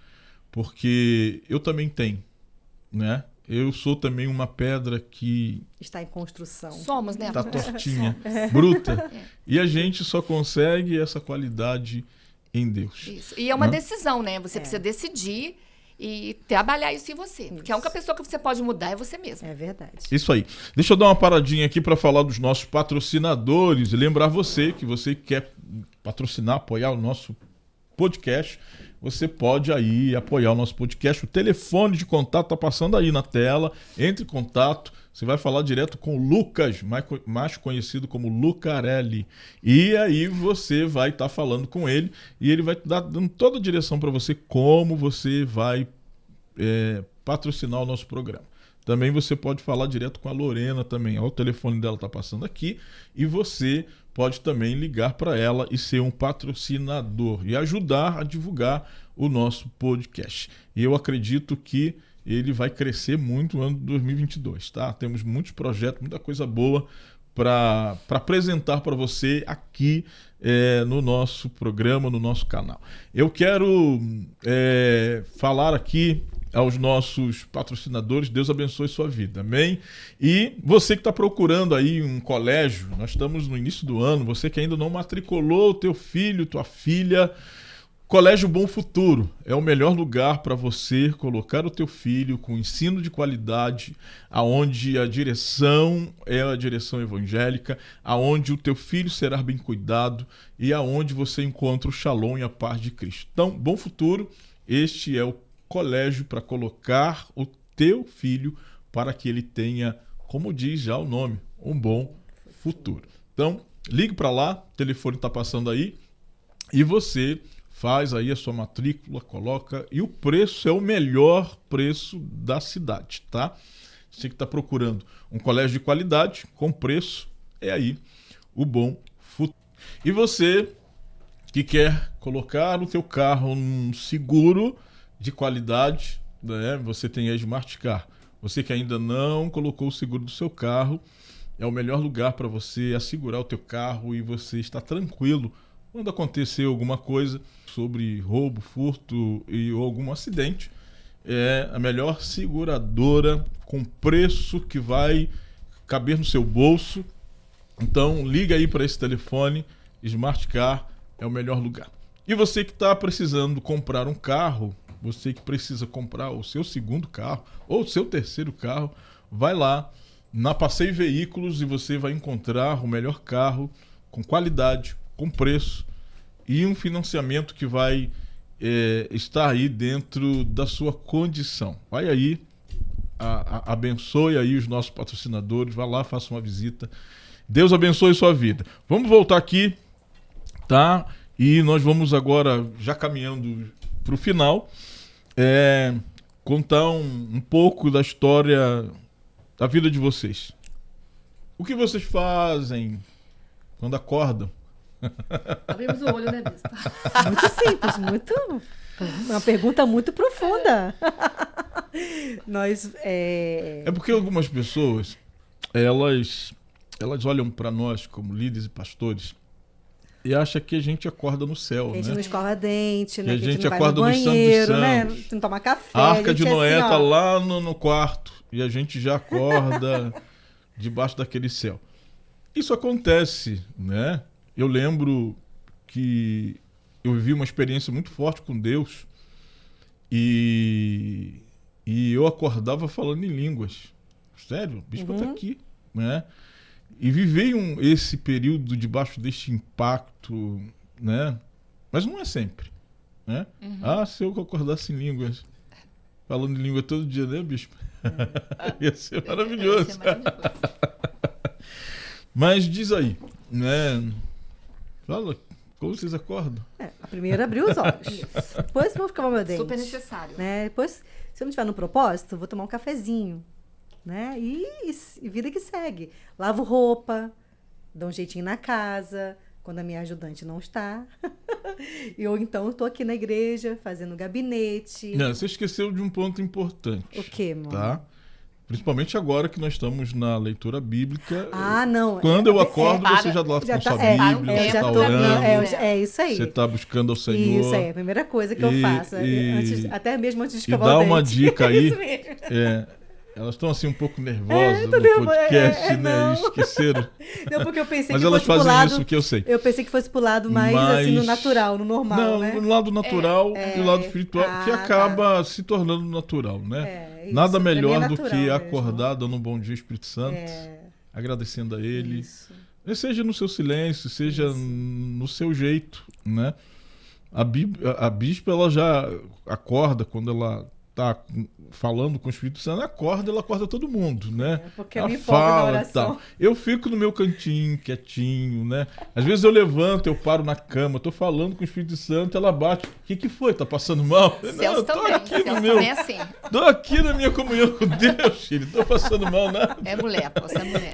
Porque eu também tenho, né? Eu sou também uma pedra que está em construção. Somos, né? Está tortinha, bruta. E a gente só consegue essa qualidade em Deus. Isso. E é uma decisão, né? Você precisa decidir e trabalhar isso em você. Porque a única pessoa que você pode mudar é você mesmo. É verdade. Isso aí. Deixa eu dar uma paradinha aqui para falar dos nossos patrocinadores e lembrar você que você quer patrocinar, apoiar o nosso podcast, você pode aí apoiar o nosso podcast. O telefone de contato está passando aí na tela. Entre em contato. Você vai falar direto com o Lucas, mais conhecido como Lucarelli. E aí você vai estar falando com ele e ele vai dando toda a direção para você como você vai patrocinar o nosso programa. Também você pode falar direto com a Lorena também. O telefone dela está passando aqui e você pode também ligar para ela e ser um patrocinador e ajudar a divulgar o nosso podcast. E eu acredito que ele vai crescer muito no ano de 2022, tá? Temos muitos projetos, muita coisa boa para apresentar para você aqui no nosso programa, no nosso canal. Eu quero falar aqui aos nossos patrocinadores. Deus abençoe sua vida, amém? E você que está procurando aí um colégio, nós estamos no início do ano, você que ainda não matriculou o teu filho, tua filha, Colégio Bom Futuro é o melhor lugar para você colocar o teu filho com ensino de qualidade, aonde a direção é a direção evangélica, aonde o teu filho será bem cuidado e aonde você encontra o Shalom e a paz de Cristo. Então, Bom Futuro, este é o colégio para colocar o teu filho para que ele tenha, como diz já o nome, um bom futuro. Então, ligue para lá, o telefone está passando aí e você faz aí a sua matrícula, coloca, e o preço é o melhor preço da cidade, tá? Você que está procurando um colégio de qualidade, com preço, é aí o Bom Futuro. E você que quer colocar no teu carro um seguro de qualidade, né? Você tem a Smart Car. Você que ainda não colocou o seguro do seu carro, é o melhor lugar para você assegurar o teu carro e você estar tranquilo quando acontecer alguma coisa sobre roubo, furto ou algum acidente. É a melhor seguradora com preço que vai caber no seu bolso. Então liga aí para esse telefone, Smart Car é o melhor lugar. E você que está precisando comprar um carro, você que precisa comprar o seu segundo carro ou o seu terceiro carro, vai lá na Passeio Veículos e você vai encontrar o melhor carro com qualidade, com preço e um financiamento que vai estar aí dentro da sua condição. Vai aí, abençoe aí os nossos patrocinadores, vá lá, faça uma visita. Deus abençoe sua vida. Vamos voltar aqui, tá? E nós vamos agora, já caminhando para o final, contar um pouco da história da vida de vocês. O que vocês fazem quando acordam? Abrimos o olho, né, Bispo? Muito simples, uma pergunta muito profunda. É porque algumas pessoas, elas olham para nós como líderes e pastores e acham que a gente acorda no céu, a gente né? não escova dente, né? Que a gente não acorda vai no no Santo dos banheiro, né? Santos. Não toma café. A Arca de Noé assim, tá lá no quarto e a gente já acorda debaixo daquele céu. Isso acontece, né? Eu lembro que eu vivi uma experiência muito forte com Deus e eu acordava falando em línguas. Sério, o bispo tá aqui, né? E vivi esse período debaixo deste impacto, né? Mas não é sempre, né? Se eu acordasse em línguas, falando em língua todo dia, né, bispo? Ia ser maravilhoso. Ia ser maravilhoso. Mas diz aí, né? Fala, como vocês acordam? A primeira abrir os olhos. Depois vou escovar meu dente. Super necessário. Né? Depois, se eu não estiver no propósito, vou tomar um cafezinho. Né? E vida que segue. Lavo roupa, dou um jeitinho na casa, quando a minha ajudante não está. Ou então estou aqui na igreja, fazendo gabinete. Não, você esqueceu de um ponto importante. O quê, mano? Tá? Principalmente agora que nós estamos na leitura bíblica. Não. Quando eu acordo, você já está com sua Bíblia, você está orando. É isso aí. Você está buscando ao Senhor. Isso aí, a primeira coisa que eu faço. Até mesmo antes de escovar dá o dente. uma dica aí. Isso mesmo. Elas estão assim um pouco nervosas no podcast, né? Esqueceram. Não, porque eu pensei Mas que elas fosse fazem pro lado, isso que eu sei. Eu pensei que fosse pro lado mais assim, no natural, no normal, não, né? no lado natural e no lado espiritual, que acaba se tornando natural, né? Isso. Nada melhor É do que mesmo. acordar dando um bom dia Espírito Santo, agradecendo a Ele. Isso. Seja no seu silêncio, seja no seu jeito, né? A bispa, ela já acorda quando ela tá falando com o Espírito Santo, ela acorda todo mundo, né? Porque ela eu me empolgo na fala, oração. tal. Eu fico no meu cantinho, quietinho, né? Às vezes eu levanto, eu paro na cama, tô falando com o Espírito Santo, ela bate. O que foi? Tá passando mal? Celso também. Celso também é assim. Tô aqui na minha comunhão com Deus, filho. Tô passando mal, nada. É mulher, pô, você é mulher.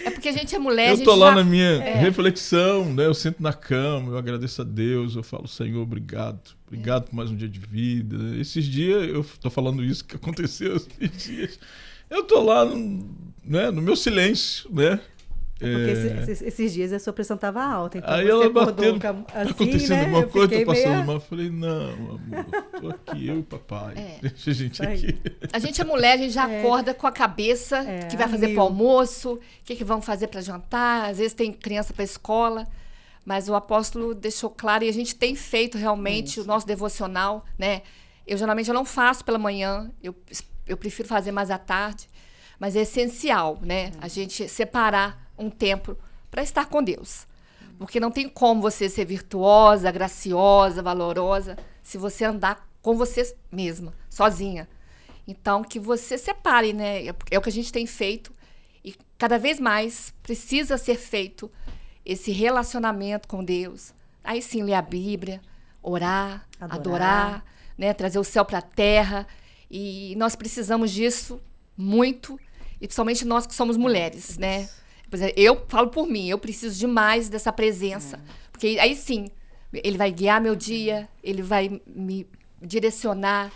É porque a gente é mulher, a Eu gente tô lá já... na minha reflexão, né? Eu sento na cama, eu agradeço a Deus, eu falo, Senhor, obrigado. Obrigado por mais um dia de vida. Esses dias, eu tô falando isso que aconteceu esses dias. Eu tô lá no meu silêncio, né? Porque esses dias a sua pressão tava alta. Então aí você ela acordou bateu, assim, acontecendo né? alguma coisa, tô passando meio... mal. Eu falei, não, amor, tô aqui, eu e papai. Deixa a gente aqui. A gente é mulher, a gente já acorda com a cabeça que vai fazer pro almoço, o que vão fazer para jantar, às vezes tem criança para escola, mas o apóstolo deixou claro, e a gente tem feito realmente o nosso devocional, né? Eu geralmente não faço pela manhã, eu prefiro fazer mais à tarde, mas é essencial, né? A gente separar um tempo para estar com Deus. Porque não tem como você ser virtuosa, graciosa, valorosa, se você andar com você mesma, sozinha. Então, que você separe, né? É o que a gente tem feito. E cada vez mais precisa ser feito esse relacionamento com Deus. Aí sim, ler a Bíblia, orar, adorar, né? Trazer o céu para a terra. E nós precisamos disso muito, e principalmente nós que somos mulheres, né? Eu falo por mim, eu preciso demais dessa presença. Porque aí sim, ele vai guiar meu dia, ele vai me direcionar,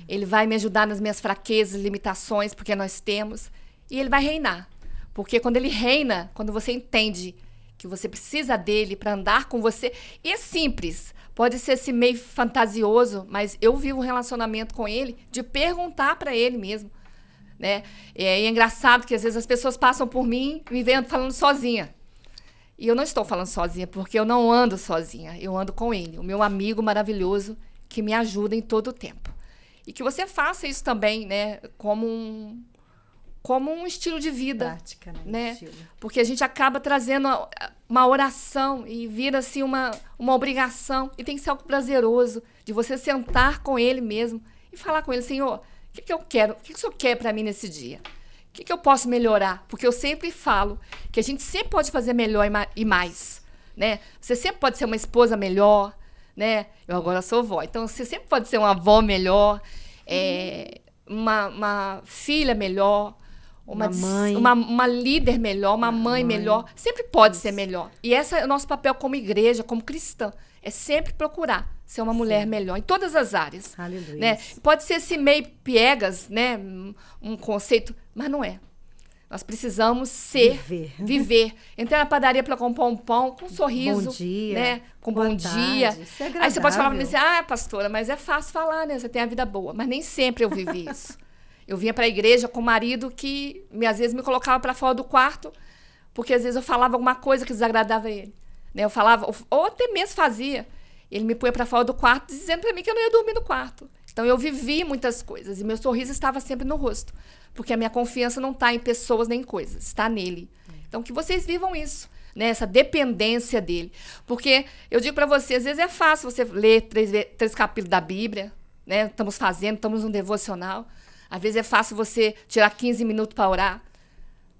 ele vai me ajudar nas minhas fraquezas, limitações, porque nós temos, e ele vai reinar. Porque quando ele reina, quando você entende que você precisa dele para andar com você, e é simples, pode ser assim meio fantasioso, mas eu vivo um relacionamento com ele de perguntar para ele mesmo. Né? E é engraçado que às vezes as pessoas passam por mim me vendo falando sozinha. E eu não estou falando sozinha, porque eu não ando sozinha. Eu ando com ele, o meu amigo maravilhoso que me ajuda em todo o tempo. E que você faça isso também, né? Como um estilo de vida. Prática, né? Estilo. Porque a gente acaba trazendo uma oração e vira assim uma obrigação. E tem que ser algo prazeroso de você sentar com ele mesmo e falar com ele, Senhor, o que eu quero? O que o Senhor quer para mim nesse dia? O que eu posso melhorar? Porque eu sempre falo que a gente sempre pode fazer melhor e mais, né? Você sempre pode ser uma esposa melhor, né? Eu agora sou vó, então você sempre pode ser uma avó melhor, uma filha melhor, uma mãe, uma líder melhor, uma mãe melhor. Sempre pode ser melhor. E esse é o nosso papel como igreja, como cristã. É sempre procurar ser uma mulher melhor, em todas as áreas. Aleluia. Né? Pode ser esse meio piegas, né? Um conceito, mas não é. Nós precisamos viver. Entrar na padaria para comprar um pão com um sorriso. Bom dia. Né? Com boa bom tarde. dia. Isso é aí você pode falar para mim agradável. assim, pastora, mas é fácil falar, né? Você tem a vida boa. Mas nem sempre eu vivi isso. Eu vinha para a igreja com um marido que às vezes me colocava para fora do quarto, porque às vezes eu falava alguma coisa que desagradava ele. Né? Eu falava, ou até mesmo fazia. Ele me punha para fora do quarto, dizendo para mim que eu não ia dormir no quarto. Então, eu vivi muitas coisas. E meu sorriso estava sempre no rosto. Porque a minha confiança não está em pessoas nem em coisas. Está nele. Então, que vocês vivam isso. Né? Essa dependência dele. Porque, eu digo para vocês, às vezes é fácil você ler 3 capítulos da Bíblia. né, estamos fazendo, estamos no devocional. Às vezes é fácil você tirar 15 minutos para orar.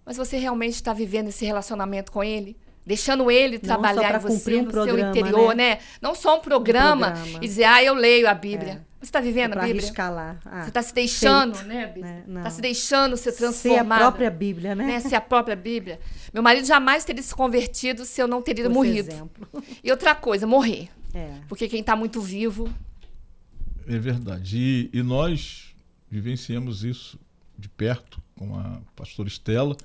Mas você realmente está vivendo esse relacionamento com Ele? Deixando Ele trabalhar em você, no seu interior, né? Não só um programa e dizer, eu leio a Bíblia. Você está vivendo a Bíblia? Você está se deixando, né, Bíblia? Está se deixando ser transformada. Ser a própria Bíblia, né? Ser a própria Bíblia. Meu marido jamais teria se convertido se eu não teria morrido. Exemplo. E outra coisa, morrer. Porque quem está muito vivo... É verdade. E nós vivenciamos isso de perto com a pastora Estela.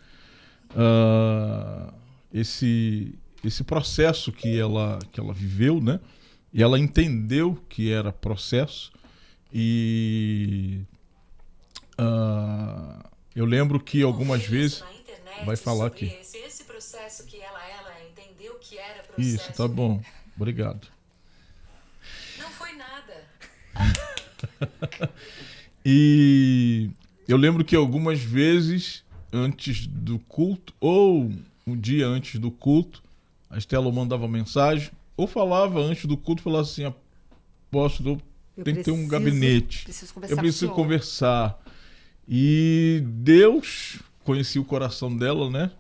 Esse processo que ela viveu, né? E ela entendeu que era processo. E eu lembro que algumas vezes... Vai falar aqui. Esse processo que ela entendeu que era processo. Isso, tá bom. Obrigado. Não foi nada. E eu lembro que algumas vezes, antes do culto, ou um dia antes do culto, a Estela mandava mensagem, ou falava antes do culto, falava assim, apóstolo, tem que ter um gabinete. Eu preciso conversar. E Deus conhecia o coração dela, né?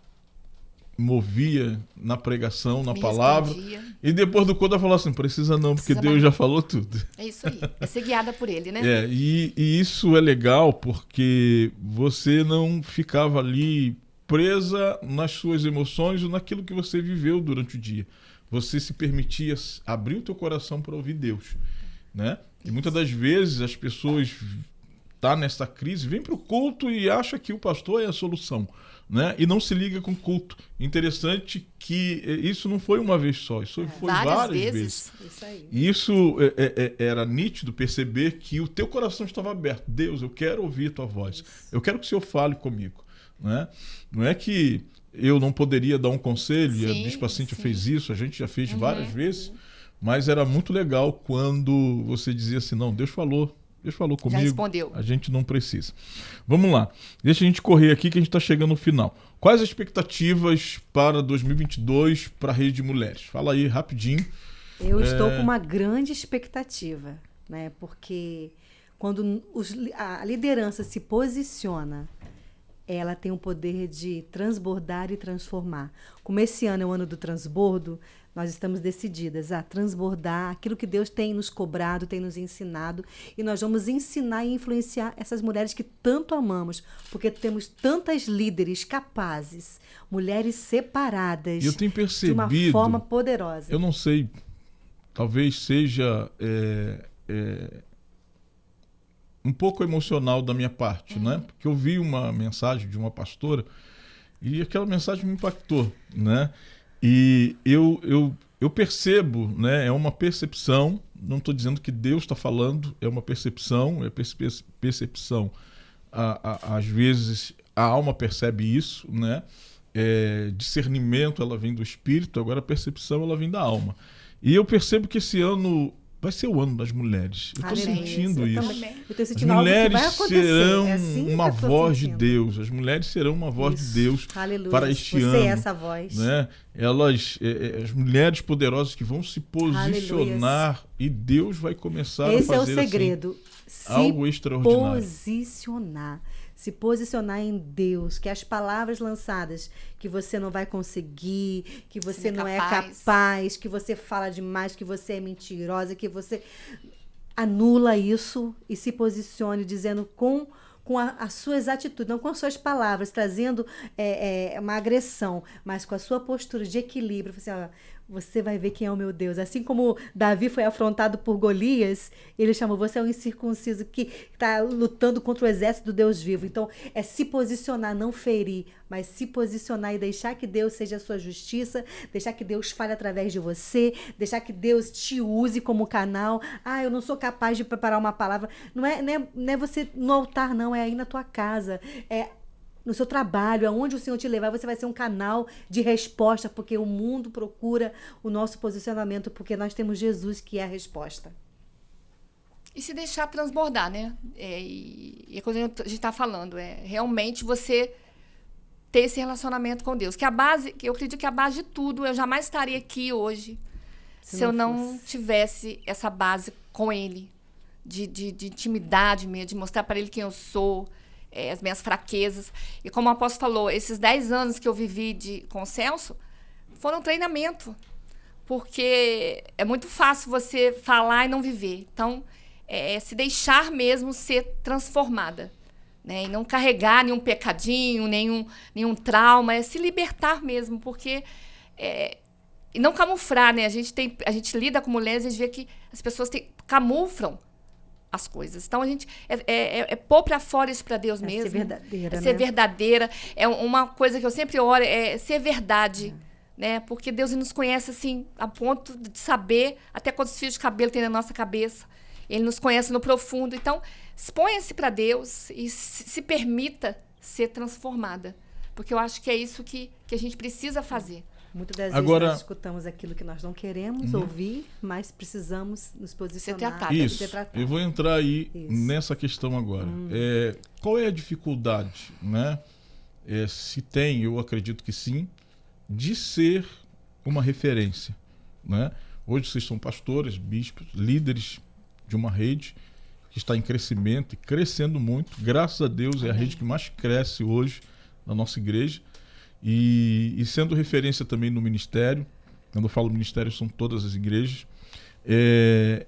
Movia na pregação, na palavra. E depois do culto ela falou assim, precisa não, porque Deus já falou tudo. É isso aí. É ser guiada por Ele, né? E isso é legal porque você não ficava ali presa nas suas emoções ou naquilo que você viveu durante o dia. Você se permitia abrir o teu coração para ouvir Deus, né? E muitas das vezes as pessoas tá nessa crise, vem para o culto e acha que o pastor é a solução, né? E não se liga com o culto. Interessante que isso não foi uma vez só, isso foi várias vezes. Isso aí. E isso era nítido perceber que o teu coração estava aberto. Deus, eu quero ouvir a tua voz. Isso. Eu quero que o Senhor fale comigo, né? Não é que eu não poderia dar um conselho, e a Bispa Cíntia fez isso, a gente já fez várias vezes, mas era muito legal quando você dizia assim, não, Deus falou comigo, já respondeu. A gente não precisa. Vamos lá, deixa a gente correr aqui que a gente está chegando no final. Quais as expectativas para 2022 para a Rede de Mulheres? Fala aí, rapidinho. Eu estou com uma grande expectativa, né? Porque quando a liderança se posiciona, ela tem o poder de transbordar e transformar. Como esse ano é o ano do transbordo, nós estamos decididas a transbordar aquilo que Deus tem nos cobrado, tem nos ensinado, e nós vamos ensinar e influenciar essas mulheres que tanto amamos, porque temos tantas líderes capazes, mulheres separadas, eu tenho percebido, de uma forma poderosa. Eu não sei, talvez seja um pouco emocional da minha parte, né? Porque eu vi uma mensagem de uma pastora e aquela mensagem me impactou, né? E eu percebo, né? É uma percepção, não estou dizendo que Deus está falando, é uma percepção, percepção. Às vezes a alma percebe isso, né? Discernimento, ela vem do espírito, agora a percepção, ela vem da alma. E eu percebo que esse ano vai ser o ano das mulheres. Eu estou sentindo isso. Eu tô sentindo as mulheres algo que vai acontecer. serão assim uma voz de Deus. As mulheres serão uma voz de Deus para este ano. Você é essa voz. Né? As mulheres poderosas que vão se posicionar e Deus vai começar a fazer esse é o segredo. Algo extraordinário. Se posicionar em Deus, que as palavras lançadas, que você não vai conseguir, que você não é capaz, que você fala demais, que você é mentirosa, que você anula isso e se posicione dizendo com as suas atitudes, não com as suas palavras, trazendo uma agressão, mas com a sua postura de equilíbrio. Assim, ó, você vai ver quem é o meu Deus. Assim como Davi foi afrontado por Golias, ele chamou, você é um incircunciso que está lutando contra o exército do Deus vivo. Então, é se posicionar, não ferir, mas se posicionar e deixar que Deus seja a sua justiça, deixar que Deus fale através de você, deixar que Deus te use como canal. Eu não sou capaz de preparar uma palavra. Não é você no altar, não, é aí na tua casa, no seu trabalho, aonde o Senhor te levar, você vai ser um canal de resposta, porque o mundo procura o nosso posicionamento, porque nós temos Jesus que é a resposta. E se deixar transbordar, né? E a coisa que a gente está falando realmente você ter esse relacionamento com Deus. Que eu acredito que a base de tudo, eu jamais estaria aqui hoje se eu não tivesse essa base com Ele. de intimidade mesmo, de mostrar para ele quem eu sou, as minhas fraquezas. E como o apóstolo falou, esses 10 anos que eu vivi com o Celso foram um treinamento. Porque é muito fácil você falar e não viver. Então, se deixar mesmo ser transformada. Né? E não carregar nenhum pecadinho, nenhum trauma. É se libertar mesmo, porque... e não camuflar, né? A gente lida com mulheres e a gente vê que as pessoas camuflam as coisas. Então, a gente pôr para fora isso para Deus mesmo. Ser verdadeira, ser verdadeira. É uma coisa que eu sempre oro, é ser verdade. Né? Porque Deus nos conhece assim, a ponto de saber até quantos fios de cabelo tem na nossa cabeça. Ele nos conhece no profundo. Então, exponha-se para Deus e se permita ser transformada. Porque eu acho que é isso que a gente precisa fazer. Muitas das vezes nós escutamos aquilo que nós não queremos ouvir, mas precisamos nos posicionar. Isso, eu vou entrar aí nessa questão agora. Qual é a dificuldade, né? Se tem, eu acredito que sim, de ser uma referência, né? Hoje vocês são pastores, bispos, líderes de uma rede que está em crescimento e crescendo muito. Graças a Deus, é a rede que mais cresce hoje na nossa igreja. E sendo referência também no ministério. Quando eu falo ministério, são todas as igrejas.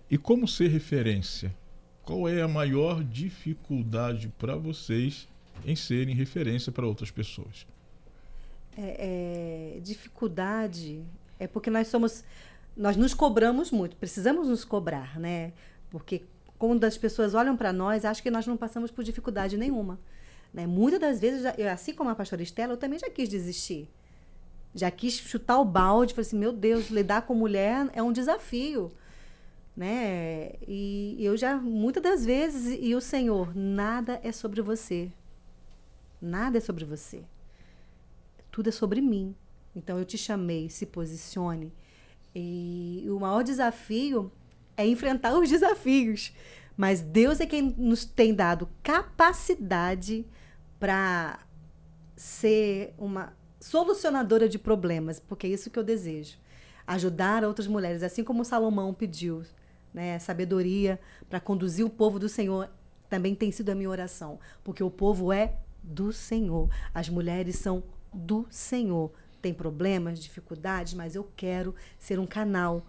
E como ser referência? Qual é a maior dificuldade para vocês em serem referência para outras pessoas? Dificuldade é porque nós nos cobramos muito, precisamos nos cobrar, né? Porque quando as pessoas olham para nós, acham que nós não passamos por dificuldade nenhuma. Né? Muitas das vezes, assim como a pastora Estela, eu também já quis desistir. Já quis chutar o balde, falei assim, meu Deus, lidar com mulher é um desafio. Né? E eu já, muitas das vezes, e o Senhor, nada é sobre você. Nada é sobre você. Tudo é sobre mim. Então, eu te chamei, se posicione. E o maior desafio é enfrentar os desafios. Mas Deus é quem nos tem dado capacidade para ser uma solucionadora de problemas, porque é isso que eu desejo. Ajudar outras mulheres, assim como Salomão pediu, né, sabedoria para conduzir o povo do Senhor, também tem sido a minha oração, porque o povo é do Senhor. As mulheres são do Senhor. Tem problemas, dificuldades, mas eu quero ser um canal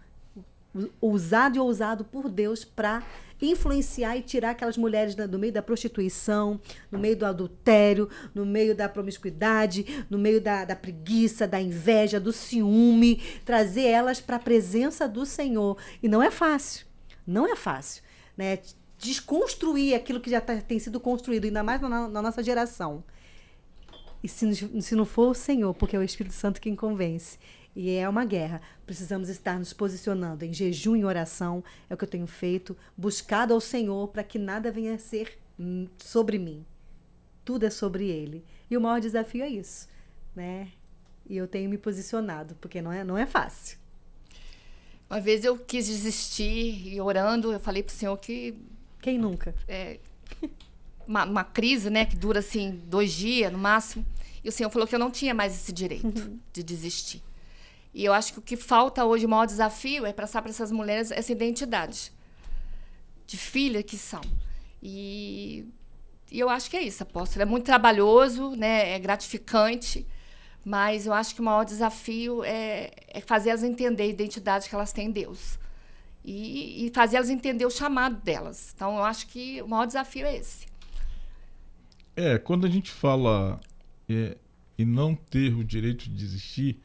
usado e ousado por Deus para influenciar e tirar aquelas mulheres do meio da prostituição, no meio do adultério, no meio da promiscuidade, no meio da preguiça, da inveja, do ciúme, trazer elas para a presença do Senhor. E não é fácil, não é fácil, né? Desconstruir aquilo que já tem sido construído, ainda mais na nossa geração. E se não for o Senhor, porque é o Espírito Santo quem convence. E é uma guerra. Precisamos estar nos posicionando em jejum e oração. É o que eu tenho feito. Buscado ao Senhor para que nada venha a ser sobre mim. Tudo é sobre Ele. E o maior desafio é isso. Né? E eu tenho me posicionado, porque não é fácil. Uma vez eu quis desistir e orando, eu falei para o Senhor que... Quem nunca? Uma crise, né, que dura assim 2 dias no máximo, e o Senhor falou que eu não tinha mais esse direito de desistir. E eu acho que o que falta hoje, o maior desafio, é passar para essas mulheres essa identidade de filha que são. E eu acho que é isso, apóstolo. É muito trabalhoso, né, é gratificante, mas eu acho que o maior desafio é fazer elas entender a identidade que elas têm em Deus. E fazer elas entender o chamado delas. Então, eu acho que o maior desafio é esse. Quando a gente fala em não ter o direito de desistir,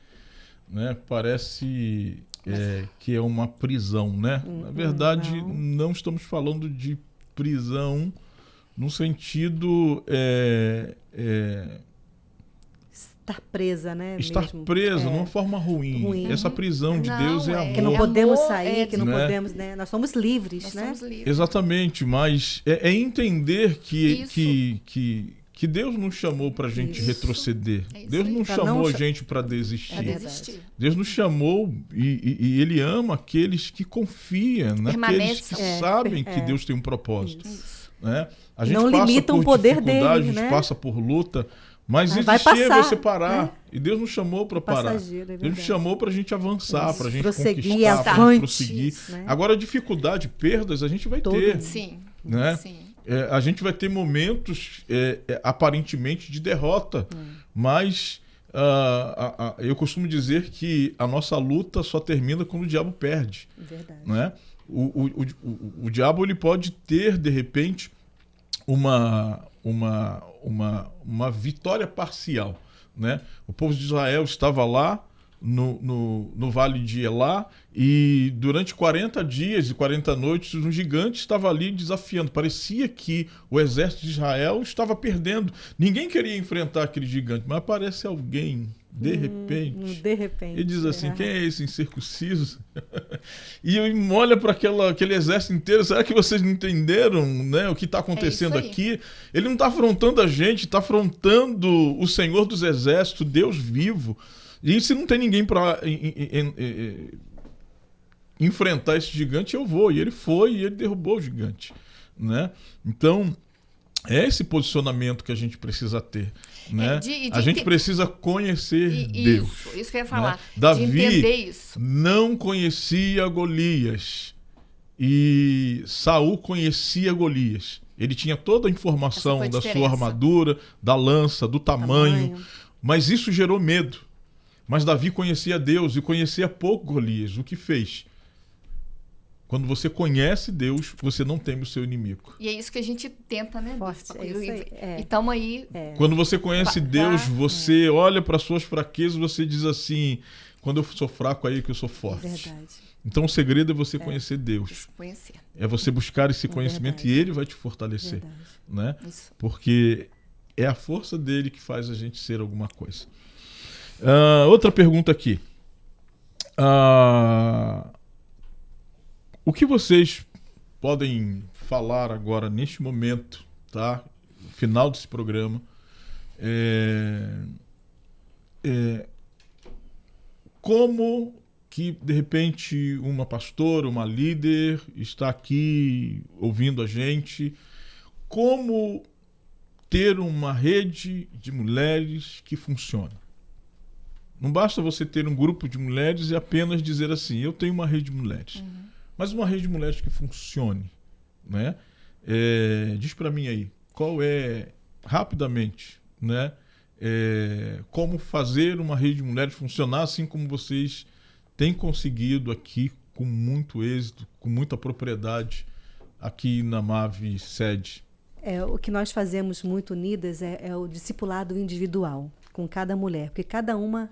né, parece que é uma prisão, né? Na verdade, não estamos falando de prisão no sentido... estar presa, né? Estar presa de uma forma ruim. Essa prisão de Deus é amor. Que não podemos sair, que não podemos, né? Nós somos livres, né? Somos livres. Exatamente, mas é entender que Deus não chamou para a gente retroceder. Deus não chamou a gente para desistir. Deus nos chamou e Ele ama aqueles que confiam, naqueles que sabem que Deus tem um propósito. Né? A gente não passa limitam por o poder dificuldade, dele, a gente passa por luta, Mas vai existia passar, você parar. né? E Deus nos chamou para parar. Passageiro, é Deus verdade. nos chamou para a gente avançar, para a gente Prosseguir, conquistar, pra gente avante, prosseguir. né? Agora, dificuldade, perdas, a gente vai Todo ter. mundo. Sim, Né? sim. A gente vai ter momentos aparentemente de derrota, mas eu costumo dizer que a nossa luta só termina quando o diabo perde. Verdade. Né? O diabo ele pode ter, de repente, uma vitória parcial. Né? O povo de Israel estava lá no vale de Elá e durante 40 dias e 40 noites um gigante estava ali desafiando. Parecia que o exército de Israel estava perdendo. Ninguém queria enfrentar aquele gigante, mas aparece alguém de repente. De repente. E diz assim, quem é esse incircunciso? E olha para aquele exército inteiro. Será que vocês não entenderam, né, o que está acontecendo aqui? Ele não está afrontando a gente, está afrontando o Senhor dos Exércitos, Deus vivo. E se não tem ninguém para enfrentar esse gigante, eu vou. E ele foi e ele derrubou o gigante. Né? Então, é esse posicionamento que a gente precisa ter. Né? A gente precisa conhecer Deus. Isso que eu ia falar. Né? Davi de entender isso. não conhecia Golias. E Saul conhecia Golias. Ele tinha toda a informação da sua armadura, da lança, do tamanho. Mas isso gerou medo. Mas Davi conhecia Deus e conhecia pouco Golias. O que fez? Quando você conhece Deus, você não teme o seu inimigo. E é isso que a gente tenta, né? Forte, é isso aí. E estamos aí. Quando você conhece Deus, você olha para suas fraquezas, você diz assim, quando eu sou fraco, aí que eu sou forte. Verdade. Então o segredo é você conhecer Deus. Conhecer. É você buscar esse conhecimento e ele vai te fortalecer. Né? Isso. Porque é a força dele que faz a gente ser alguma coisa. Outra pergunta aqui. O que vocês podem falar agora, neste momento, tá? No final desse programa, como que, de repente, uma pastora, uma líder está aqui ouvindo a gente, como ter uma rede de mulheres que funcione? Não basta você ter um grupo de mulheres e apenas dizer assim, eu tenho uma rede de mulheres. Mas uma rede de mulheres que funcione. Né? Diz para mim aí, qual é, rapidamente, né? Como fazer uma rede de mulheres funcionar assim como vocês têm conseguido aqui com muito êxito, com muita propriedade aqui na MAV sede. O que nós fazemos muito unidas é o discipulado individual com cada mulher, porque cada uma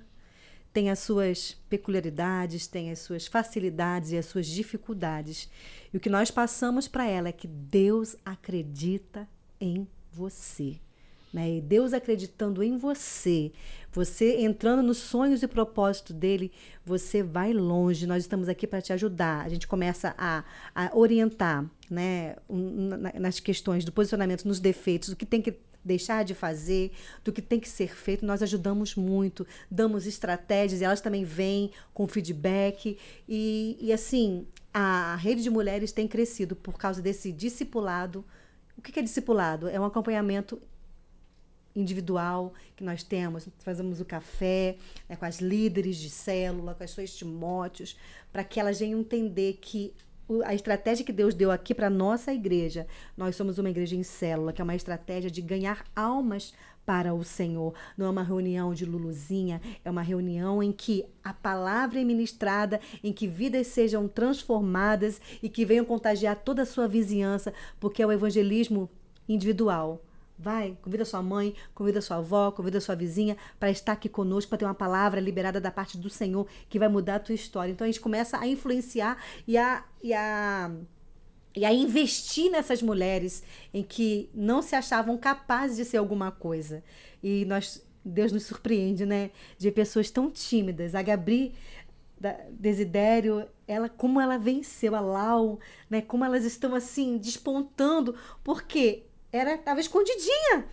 tem as suas peculiaridades, tem as suas facilidades e as suas dificuldades. E o que nós passamos para ela é que Deus acredita em você. Né? E Deus acreditando em você, você entrando nos sonhos e propósitos dele, você vai longe. Nós estamos aqui para te ajudar. A gente começa a orientar, né, nas questões do posicionamento, nos defeitos, do que tem que deixar de fazer, do que tem que ser feito. Nós ajudamos muito, damos estratégias, e elas também vêm com feedback. E assim, a rede de mulheres tem crescido por causa desse discipulado. O que é discipulado? É um acompanhamento individual que nós temos, fazemos o café, né, com as líderes de célula, com as suas Timóteos, para que elas venham entender que a estratégia que Deus deu aqui para a nossa igreja, nós somos uma igreja em célula, que é uma estratégia de ganhar almas para o Senhor. Não é uma reunião de luluzinha, é uma reunião em que a palavra é ministrada, em que vidas sejam transformadas e que venham contagiar toda a sua vizinhança, porque é o evangelismo individual. Vai, convida sua mãe, convida sua avó, convida sua vizinha para estar aqui conosco, para ter uma palavra liberada da parte do Senhor que vai mudar a tua história. Então a gente começa a influenciar e a investir nessas mulheres em que não se achavam capazes de ser alguma coisa. E Deus nos surpreende, né? De pessoas tão tímidas. A Gabri, Desidério, como ela venceu, a Lau, né? Como elas estão assim, despontando, porque estava escondidinha.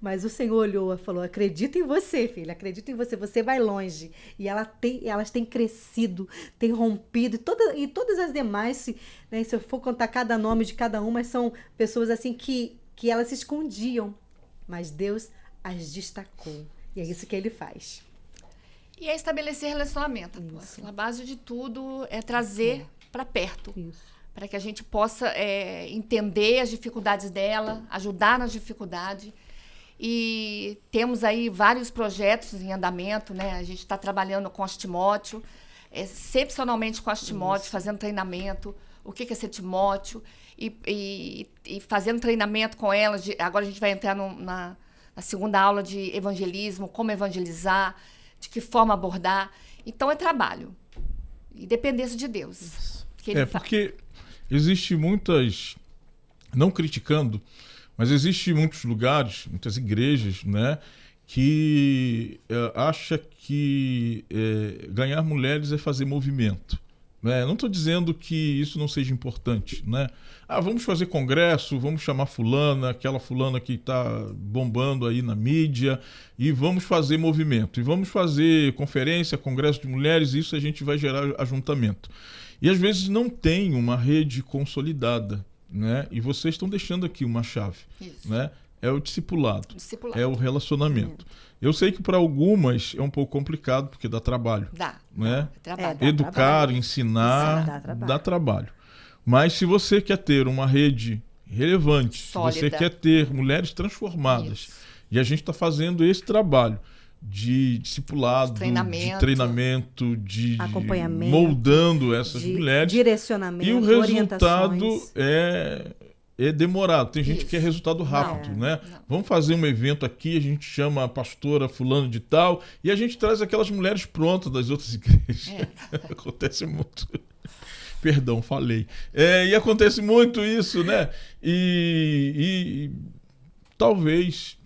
Mas o Senhor olhou e falou, acredita em você, filha, acredita em você, você vai longe. E elas têm crescido, têm rompido, e todas as demais, se eu for contar cada nome de cada uma, são pessoas assim que elas se escondiam. Mas Deus as destacou. E é isso que ele faz. E é estabelecer relacionamento, apóstolo. A base de tudo é trazer para perto. Para que a gente possa entender as dificuldades dela, ajudar nas dificuldades. E temos aí vários projetos em andamento, né? A gente está trabalhando com as Timóteo, excepcionalmente com as Timóteo, fazendo treinamento, o que é ser Timóteo, e fazendo treinamento com elas. Agora a gente vai entrar na segunda aula de evangelismo, como evangelizar, de que forma abordar. Então é trabalho. E dependência de Deus. Porque existe muitas, não criticando, mas existe muitos lugares, muitas igrejas, né, que acha que ganhar mulheres é fazer movimento. Né? Não estou dizendo que isso não seja importante, né? Vamos fazer congresso, vamos chamar fulana, aquela fulana que está bombando aí na mídia, e vamos fazer movimento, e vamos fazer conferência, congresso de mulheres, isso a gente vai gerar ajuntamento. E às vezes não tem uma rede consolidada, né? E vocês estão deixando aqui uma chave, né? É o discipulado, é o relacionamento. Eu sei que para algumas é um pouco complicado, porque dá trabalho. Né? Educar, trabalho. Ensinar, dá trabalho. Mas se você quer ter uma rede relevante, sólida, se você quer ter mulheres transformadas, e a gente está fazendo esse trabalho de discipulado, de treinamento, de acompanhamento, moldando essas mulheres. Direcionamento, e o resultado é demorado. Tem gente que quer resultado rápido, né? Não. Vamos fazer um evento aqui, a gente chama a pastora fulano de tal, e a gente traz aquelas mulheres prontas das outras igrejas. Acontece muito. Perdão, falei. E acontece muito isso, né? E talvez,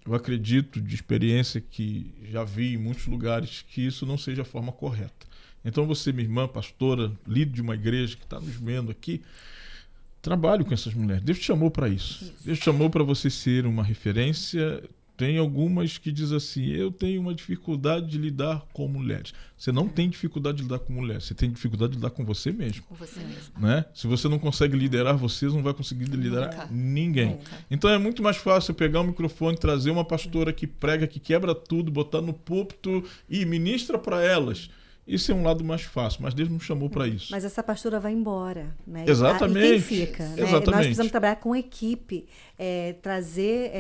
eu acredito de experiência que já vi em muitos lugares, que isso não seja a forma correta. Então você, minha irmã, pastora, líder de uma igreja que está nos vendo aqui, trabalhe com essas mulheres. Deus te chamou para isso. Deus te chamou para você ser uma referência. Tem algumas que dizem assim, eu tenho uma dificuldade de lidar com mulheres. Você não tem dificuldade de lidar com mulheres, você tem dificuldade de lidar com você mesmo. Com você mesmo. Né? Se você não consegue liderar você, não vai conseguir liderar ninguém. Nunca. Então é muito mais fácil pegar o microfone, trazer uma pastora que prega, que quebra tudo, botar no púlpito e ministra para elas. Isso é um lado mais fácil, mas Deus nos chamou para isso. Mas essa pastora vai embora, né? Exatamente. E quem fica? Né? Exatamente. Nós precisamos trabalhar com equipe, trazer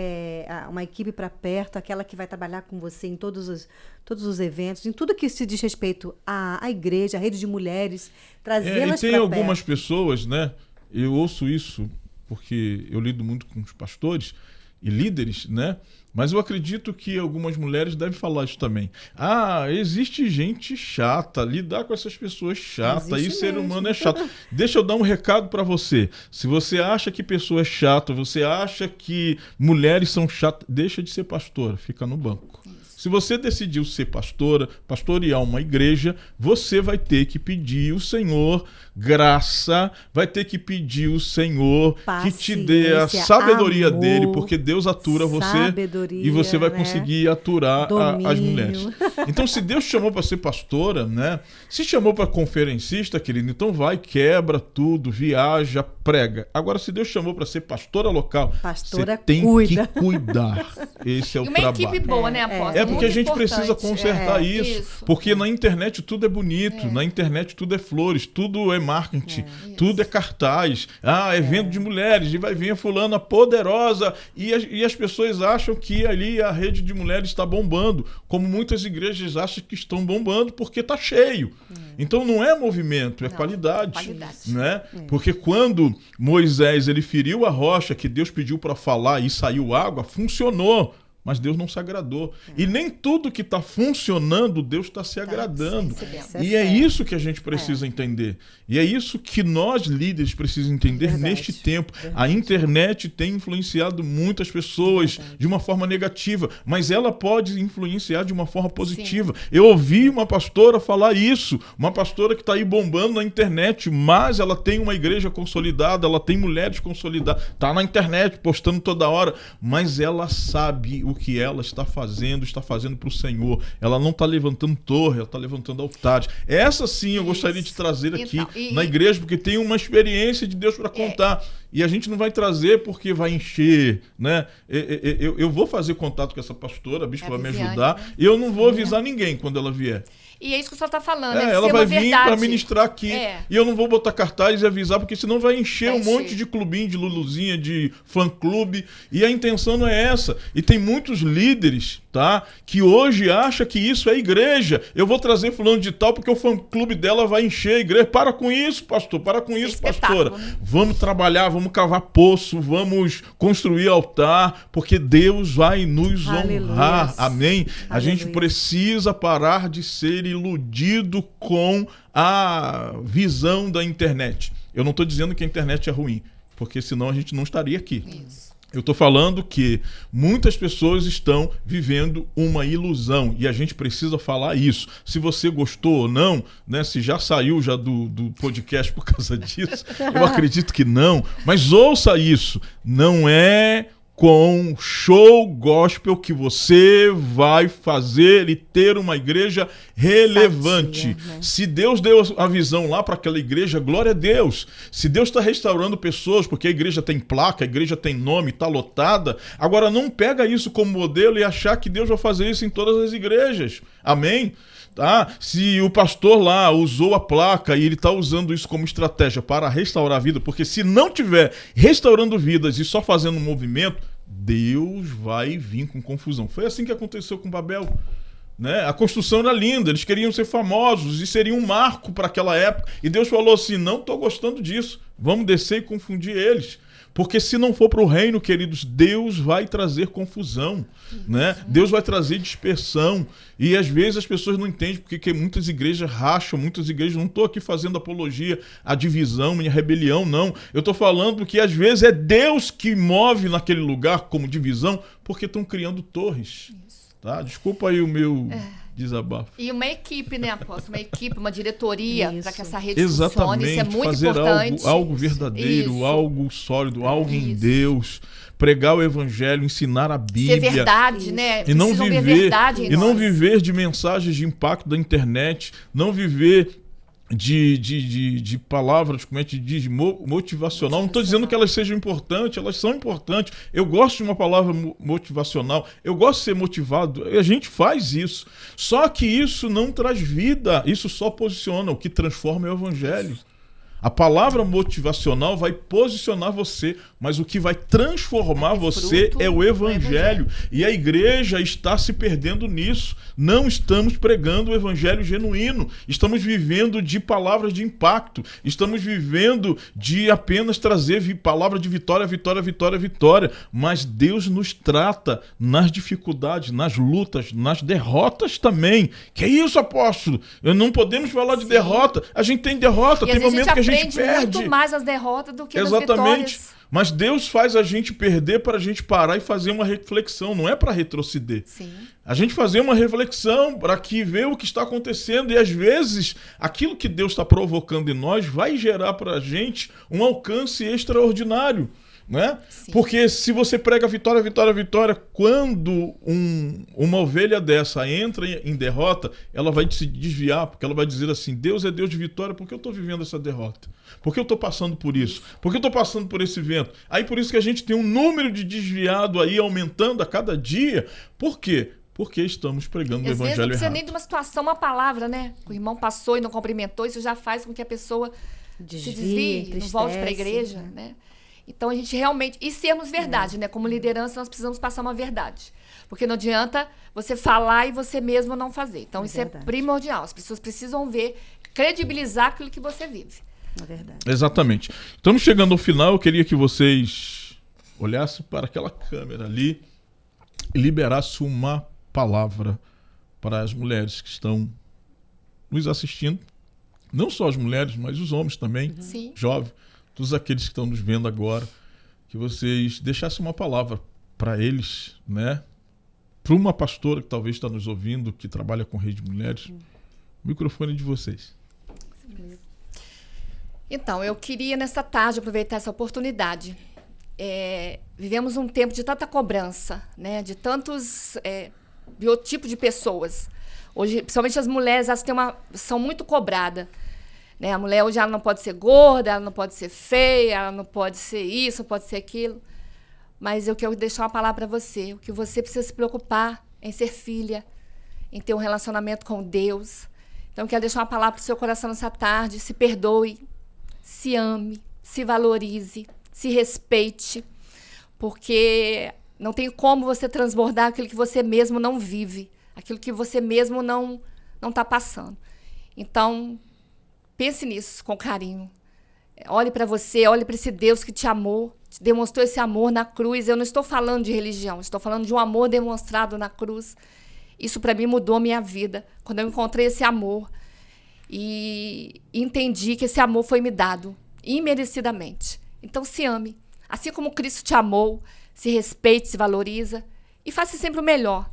uma equipe para perto, aquela que vai trabalhar com você em todos os eventos, em tudo que se diz respeito à igreja, à rede de mulheres, trazê-las para perto. E tem algumas pessoas, né? Eu ouço isso porque eu lido muito com os pastores e líderes, né? Mas eu acredito que algumas mulheres devem falar isso também. Existe gente chata, lidar com essas pessoas chatas, e ser humano é chato. Deixa eu dar um recado para você. Se você acha que pessoa é chata, você acha que mulheres são chatas, deixa de ser pastora, fica no banco. Se você decidiu ser pastora, pastorear uma igreja, você vai ter que pedir o Senhor graça, vai ter que pedir o Senhor que te dê a sabedoria dele, porque Deus atura você e você vai conseguir aturar as mulheres. Então, se Deus chamou para ser pastora, né? Se chamou para conferencista, querido, então vai, quebra tudo, viaja, prega. Agora, se Deus chamou para ser pastora local, você tem que cuidar. Esse é o trabalho. E uma equipe boa, né, apóstolo? Porque a gente precisa consertar isso. Porque na internet tudo é bonito, na internet tudo é flores, tudo é marketing, tudo é cartaz. Evento de mulheres, e vai vir a fulana poderosa, e as pessoas acham que ali a rede de mulheres está bombando, como muitas igrejas acham que estão bombando porque está cheio. Então não é movimento, é qualidade. Né? Porque quando Moisés ele feriu a rocha que Deus pediu para falar e saiu água, funcionou. Mas Deus não se agradou. E nem tudo que está funcionando, Deus está se agradando. E é isso que a gente precisa entender. E é isso que nós, líderes, precisamos entender neste tempo. A internet tem influenciado muitas pessoas de uma forma negativa, mas ela pode influenciar de uma forma positiva. Eu ouvi uma pastora falar isso, uma pastora que está aí bombando na internet, mas ela tem uma igreja consolidada, ela tem mulheres consolidadas, está na internet postando toda hora, mas ela sabe o que ela está fazendo para o Senhor. Ela não está levantando torre, ela está levantando altares. Essa sim eu gostaria de trazer aqui na igreja, porque tem uma experiência de Deus para contar. E a gente não vai trazer porque vai encher, né? Eu vou fazer contato com essa pastora, a bispa vai me ajudar, né? E eu não vou avisar ninguém quando ela vier. E é isso que o senhor está falando, ela vai vir para ministrar aqui. E eu não vou botar cartaz e avisar, porque senão vai encher um monte de clubinho, de luluzinha, de fã-clube. E a intenção não é essa. E tem muitos líderes, tá, que hoje acham que isso é igreja. Eu vou trazer fulano de tal porque o fã-clube dela vai encher a igreja. Para com isso, pastor. Para com isso, pastora. Vamos trabalhar, vamos cavar poço, vamos construir altar, porque Deus vai nos honrar. Amém? A gente precisa parar de ser iludido com a visão da internet. Eu não estou dizendo que a internet é ruim, porque senão a gente não estaria aqui. Isso. Eu estou falando que muitas pessoas estão vivendo uma ilusão e a gente precisa falar isso. Se você gostou ou não, né, se já saiu já do podcast por causa disso, eu acredito que não, mas ouça isso. Não é com show gospel que você vai fazer e ter uma igreja relevante. Se Deus deu a visão lá para aquela igreja, glória a Deus. Se Deus está restaurando pessoas, porque a igreja tem placa, a igreja tem nome, está lotada, agora não pega isso como modelo e achar que Deus vai fazer isso em todas as igrejas. Amém? Tá? Se o pastor lá usou a placa e ele está usando isso como estratégia para restaurar a vida, porque se não tiver restaurando vidas e só fazendo um movimento, Deus vai vir com confusão. Foi assim que aconteceu com Babel. Né? A construção era linda, eles queriam ser famosos e seria um marco para aquela época. E Deus falou assim, não estou gostando disso, vamos descer e confundir eles. Porque se não for para o reino, queridos, Deus vai trazer confusão, né? Deus vai trazer dispersão. E às vezes as pessoas não entendem porque muitas igrejas racham, muitas igrejas... Não estou aqui fazendo apologia à divisão e à rebelião, não. Eu estou falando que às vezes é Deus que move naquele lugar como divisão porque estão criando torres. Tá? Desculpa aí o meu... desabafo. E uma equipe, né, apóstolo? Uma equipe, uma diretoria para que essa rede funcione. Isso é muito fazer importante. Algo verdadeiro, algo sólido, algo em Deus. Pregar o evangelho, ensinar a Bíblia. Ser verdade, né? E não viver, verdade em nós. Não viver de mensagens de impacto da internet, não viver de palavras, como é que diz, motivacional. Não estou dizendo que elas sejam importantes, elas são importantes. Eu gosto de uma palavra motivacional, eu gosto de ser motivado, a gente faz isso. Só que isso não traz vida, isso só posiciona, o que transforma é o evangelho. A palavra motivacional vai posicionar você, mas o que vai transformar você é o evangelho. E a igreja está se perdendo nisso. Não estamos pregando o evangelho genuíno. Estamos vivendo de palavras de impacto. Estamos vivendo de apenas trazer palavra de vitória, vitória, vitória, vitória. Mas Deus nos trata nas dificuldades, nas lutas, nas derrotas também. Que é isso, apóstolo? Não podemos falar de derrota. A gente tem derrota, tem momento que a gente perde muito mais as derrotas do que as vitórias. Mas Deus faz a gente perder para a gente parar e fazer uma reflexão, não é para retroceder. Sim. A gente fazer uma reflexão para que ver o que está acontecendo e às vezes aquilo que Deus está provocando em nós vai gerar para a gente um alcance extraordinário. Né? Porque se você prega vitória, vitória, vitória, quando uma ovelha dessa entra em derrota, ela vai se desviar, porque ela vai dizer assim, Deus é Deus de vitória, por que eu estou vivendo essa derrota? Por que eu estou passando por isso? Por que eu estou passando por esse vento? Aí por isso que a gente tem um número de desviado aí aumentando a cada dia. Por quê? Porque estamos pregando o evangelho errado. Às vezes não precisa nem de uma situação, uma palavra, né? O irmão passou e não cumprimentou, isso já faz com que a pessoa se desvie, não volte para a igreja, né? Então, a gente realmente... E sermos verdade, né? Como liderança, nós precisamos passar uma verdade. Porque não adianta você falar e você mesmo não fazer. Então, isso é primordial. As pessoas precisam ver, credibilizar aquilo que você vive. É verdade. Exatamente. Estamos chegando ao final. Eu queria que vocês olhassem para aquela câmera ali e liberassem uma palavra para as mulheres que estão nos assistindo. Não só as mulheres, mas os homens também. Sim. Jovens. Todos aqueles que estão nos vendo agora, que vocês deixassem uma palavra para eles, né? Para uma pastora que talvez está nos ouvindo, que trabalha com Rede de Mulheres. O microfone é de vocês. Então, eu queria nessa tarde aproveitar essa oportunidade. Vivemos um tempo de tanta cobrança, né? De tantos biotipos de pessoas. Hoje, principalmente as mulheres, elas são muito cobradas. Né? A mulher hoje ela não pode ser gorda, ela não pode ser feia, ela não pode ser isso, não pode ser aquilo. Mas eu quero deixar uma palavra para você. O que você precisa se preocupar em ser filha, em ter um relacionamento com Deus. Então, eu quero deixar uma palavra para o seu coração nessa tarde. Se perdoe, se ame, se valorize, se respeite. Porque não tem como você transbordar aquilo que você mesmo não vive, aquilo que você mesmo não está passando. Então, pense nisso com carinho. Olhe para você, olhe para esse Deus que te amou, te demonstrou esse amor na cruz. Eu não estou falando de religião, estou falando de um amor demonstrado na cruz. Isso para mim mudou a minha vida, quando eu encontrei esse amor e entendi que esse amor foi me dado imerecidamente. Então se ame, assim como Cristo te amou, se respeite, se valoriza e faça sempre o melhor.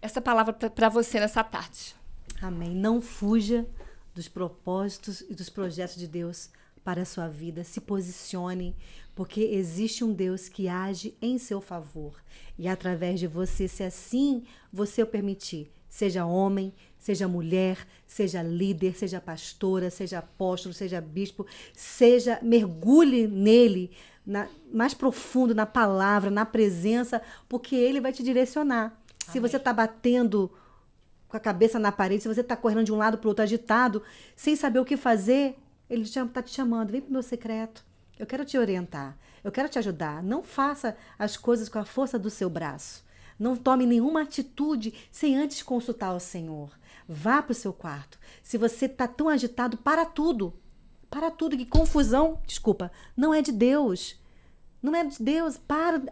Essa palavra para você nessa tarde. Amém. Não fuja dos propósitos e dos projetos de Deus para a sua vida. Se posicione, porque existe um Deus que age em seu favor. E através de você, se assim você o permitir, seja homem, seja mulher, seja líder, seja pastora, seja apóstolo, seja bispo, mergulhe nele, mais profundo, na palavra, na presença, porque ele vai te direcionar. Amém. Se você está batendo com a cabeça na parede, se você está correndo de um lado para o outro agitado, sem saber o que fazer, ele está te chamando. Vem para o meu secreto. Eu quero te orientar. Eu quero te ajudar. Não faça as coisas com a força do seu braço. Não tome nenhuma atitude sem antes consultar o Senhor. Vá para o seu quarto. Se você está tão agitado, para tudo. Para tudo. Que confusão, não é de Deus. Não é de Deus.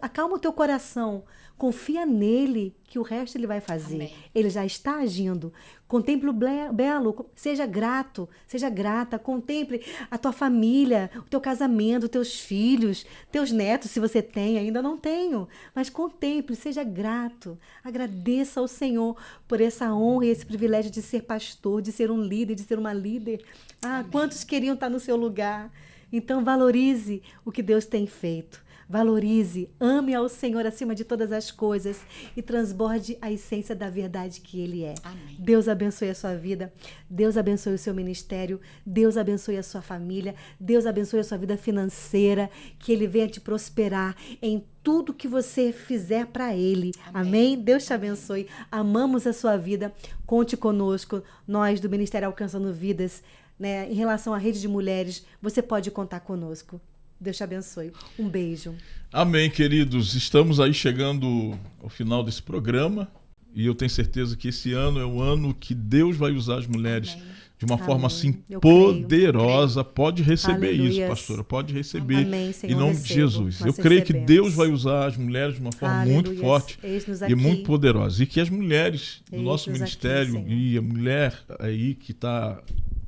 Acalma o teu coração. Confia nele, que o resto ele vai fazer. Amém. Ele já está agindo. Contemple o belo, seja grato, seja grata. Contemple a tua família, o teu casamento, os teus filhos, teus netos, se você tem, ainda não tenho. Mas contemple, seja grato. Agradeça ao Senhor por essa honra e esse privilégio de ser pastor, de ser um líder, de ser uma líder. Amém. Quantos queriam estar no seu lugar? Então valorize o que Deus tem feito. Valorize, ame ao Senhor acima de todas as coisas e transborde a essência da verdade que Ele é. Amém. Deus abençoe a sua vida, Deus abençoe o seu ministério, Deus abençoe a sua família, Deus abençoe a sua vida financeira, que Ele venha te prosperar em tudo que você fizer para Ele. Amém? Amém? Deus te abençoe. Amamos a sua vida. Conte conosco, nós do Ministério Alcançando Vidas, né? Em relação à rede de mulheres, você pode contar conosco. Deus te abençoe. Um beijo. Amém, queridos. Estamos aí chegando ao final desse programa e eu tenho certeza que esse ano é o ano que Deus vai usar as mulheres. Amém. De uma forma assim poderosa. Pode receber isso, pastora. Pode receber. Amém, Senhor, em nome de Jesus. Eu creio que Deus vai usar as mulheres de uma forma muito forte e muito poderosa. E que as mulheres do nosso ministério e a mulher aí que está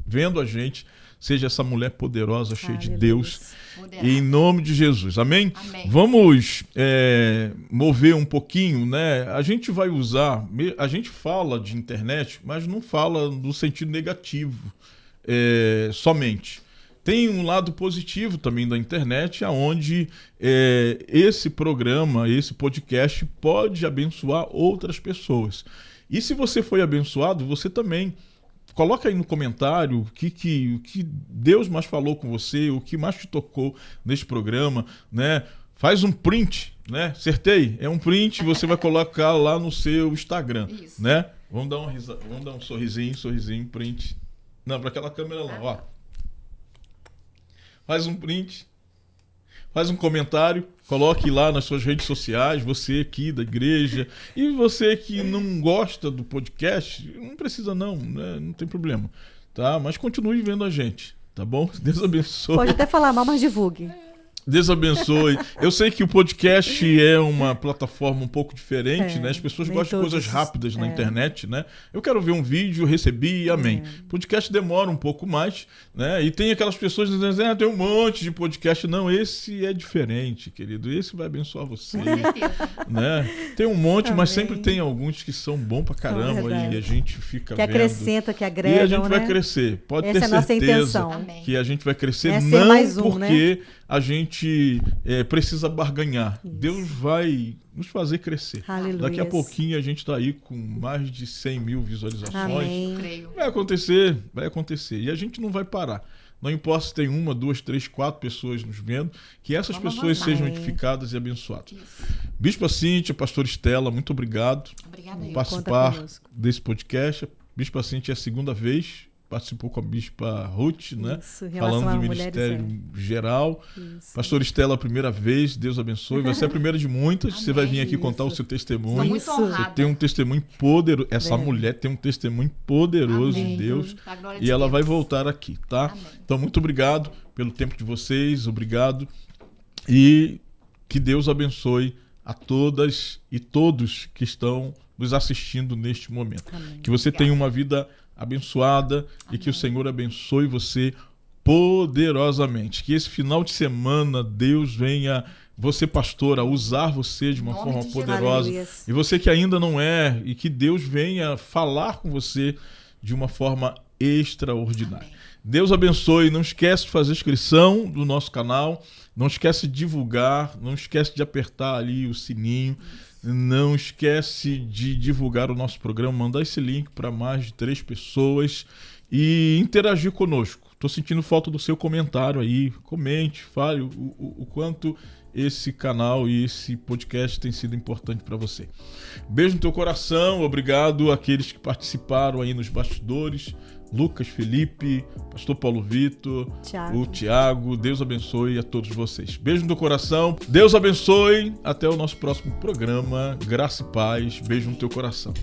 vendo a gente seja essa mulher poderosa, cheia de Deus. E em nome de Jesus. Amém? Amém. Vamos mover um pouquinho, né? A gente vai usar... A gente fala de internet, mas não fala no sentido negativo somente. Tem um lado positivo também da internet, onde esse programa, esse podcast pode abençoar outras pessoas. E se você foi abençoado, você também... Coloca aí no comentário o que Deus mais falou com você, o que mais te tocou neste programa, né? Faz um print, né? Acertei? É um print, você vai colocar lá no seu Instagram, isso. Né? Vamos dar um sorrisinho, print. Não, para aquela câmera lá, ó. Faz um print, faz um comentário, coloque lá nas suas redes sociais, você aqui da igreja, e você que não gosta do podcast, não precisa não, né? Não tem problema, tá? Mas continue vendo a gente, tá bom? Deus abençoe. Pode até falar mal, mas divulgue. Deus abençoe. Eu sei que o podcast é uma plataforma um pouco diferente, né? As pessoas gostam de coisas rápidas na internet, né? Eu quero ver um vídeo, recebi, amém. Podcast demora um pouco mais, né? E tem aquelas pessoas dizendo, tem um monte de podcast. Não, esse é diferente, querido. Esse vai abençoar você. Né? Tem um monte, amém. Mas sempre tem alguns que são bons pra caramba e a gente fica que vendo. Acrescenta, que agrega, e a gente vai crescer. Pode ter certeza é a nossa intenção. Que a gente vai crescer, não mais um, né? porque a gente precisa barganhar. Isso. Deus vai nos fazer crescer. Aleluia. Daqui a pouquinho a gente está aí com mais de 100 mil visualizações. Amém. Vai acontecer. E a gente não vai parar. Não importa se tem 1, 2, 3, 4 pessoas nos vendo, que essas pessoas sejam edificadas e abençoadas. Isso. Bispa Cíntia, Pastor Estela, muito obrigado por participar desse podcast. Bispa Cíntia é a segunda vez, participou com a Bispa Ruth, né? Isso, falando do Ministério Geral. Isso. Pastor Estela, a primeira vez, Deus abençoe. Você é a primeira de muitas. Amém. Você vai vir aqui contar o seu testemunho. Muito honrada. Você tem um testemunho poderoso. Essa mulher tem um testemunho poderoso de Deus. E ela vai voltar aqui, tá? Amém. Então, muito obrigado pelo tempo de vocês. Obrigado. E que Deus abençoe a todas e todos que estão nos assistindo neste momento. Amém. Que você tenha uma vida abençoada. Amém. E que o Senhor abençoe você poderosamente. Que esse final de semana Deus venha, você pastora, usar você de uma forma poderosa. Aleluia. E você que ainda não é, e que Deus venha falar com você de uma forma extraordinária. Amém. Deus abençoe. Não esquece de fazer inscrição do nosso canal. Não esquece de divulgar. Não esquece de apertar ali o sininho. Não esquece de divulgar o nosso programa, mandar esse link para mais de 3 pessoas e interagir conosco. Estou sentindo falta do seu comentário aí. Comente, fale o quanto esse canal e esse podcast tem sido importante para você. Beijo no teu coração. Obrigado àqueles que participaram aí nos bastidores. Lucas, Felipe, Pastor Paulo Vitor, o Tiago. Deus abençoe a todos vocês. Beijo no teu coração. Deus abençoe. Até o nosso próximo programa. Graça e paz. Beijo no teu coração.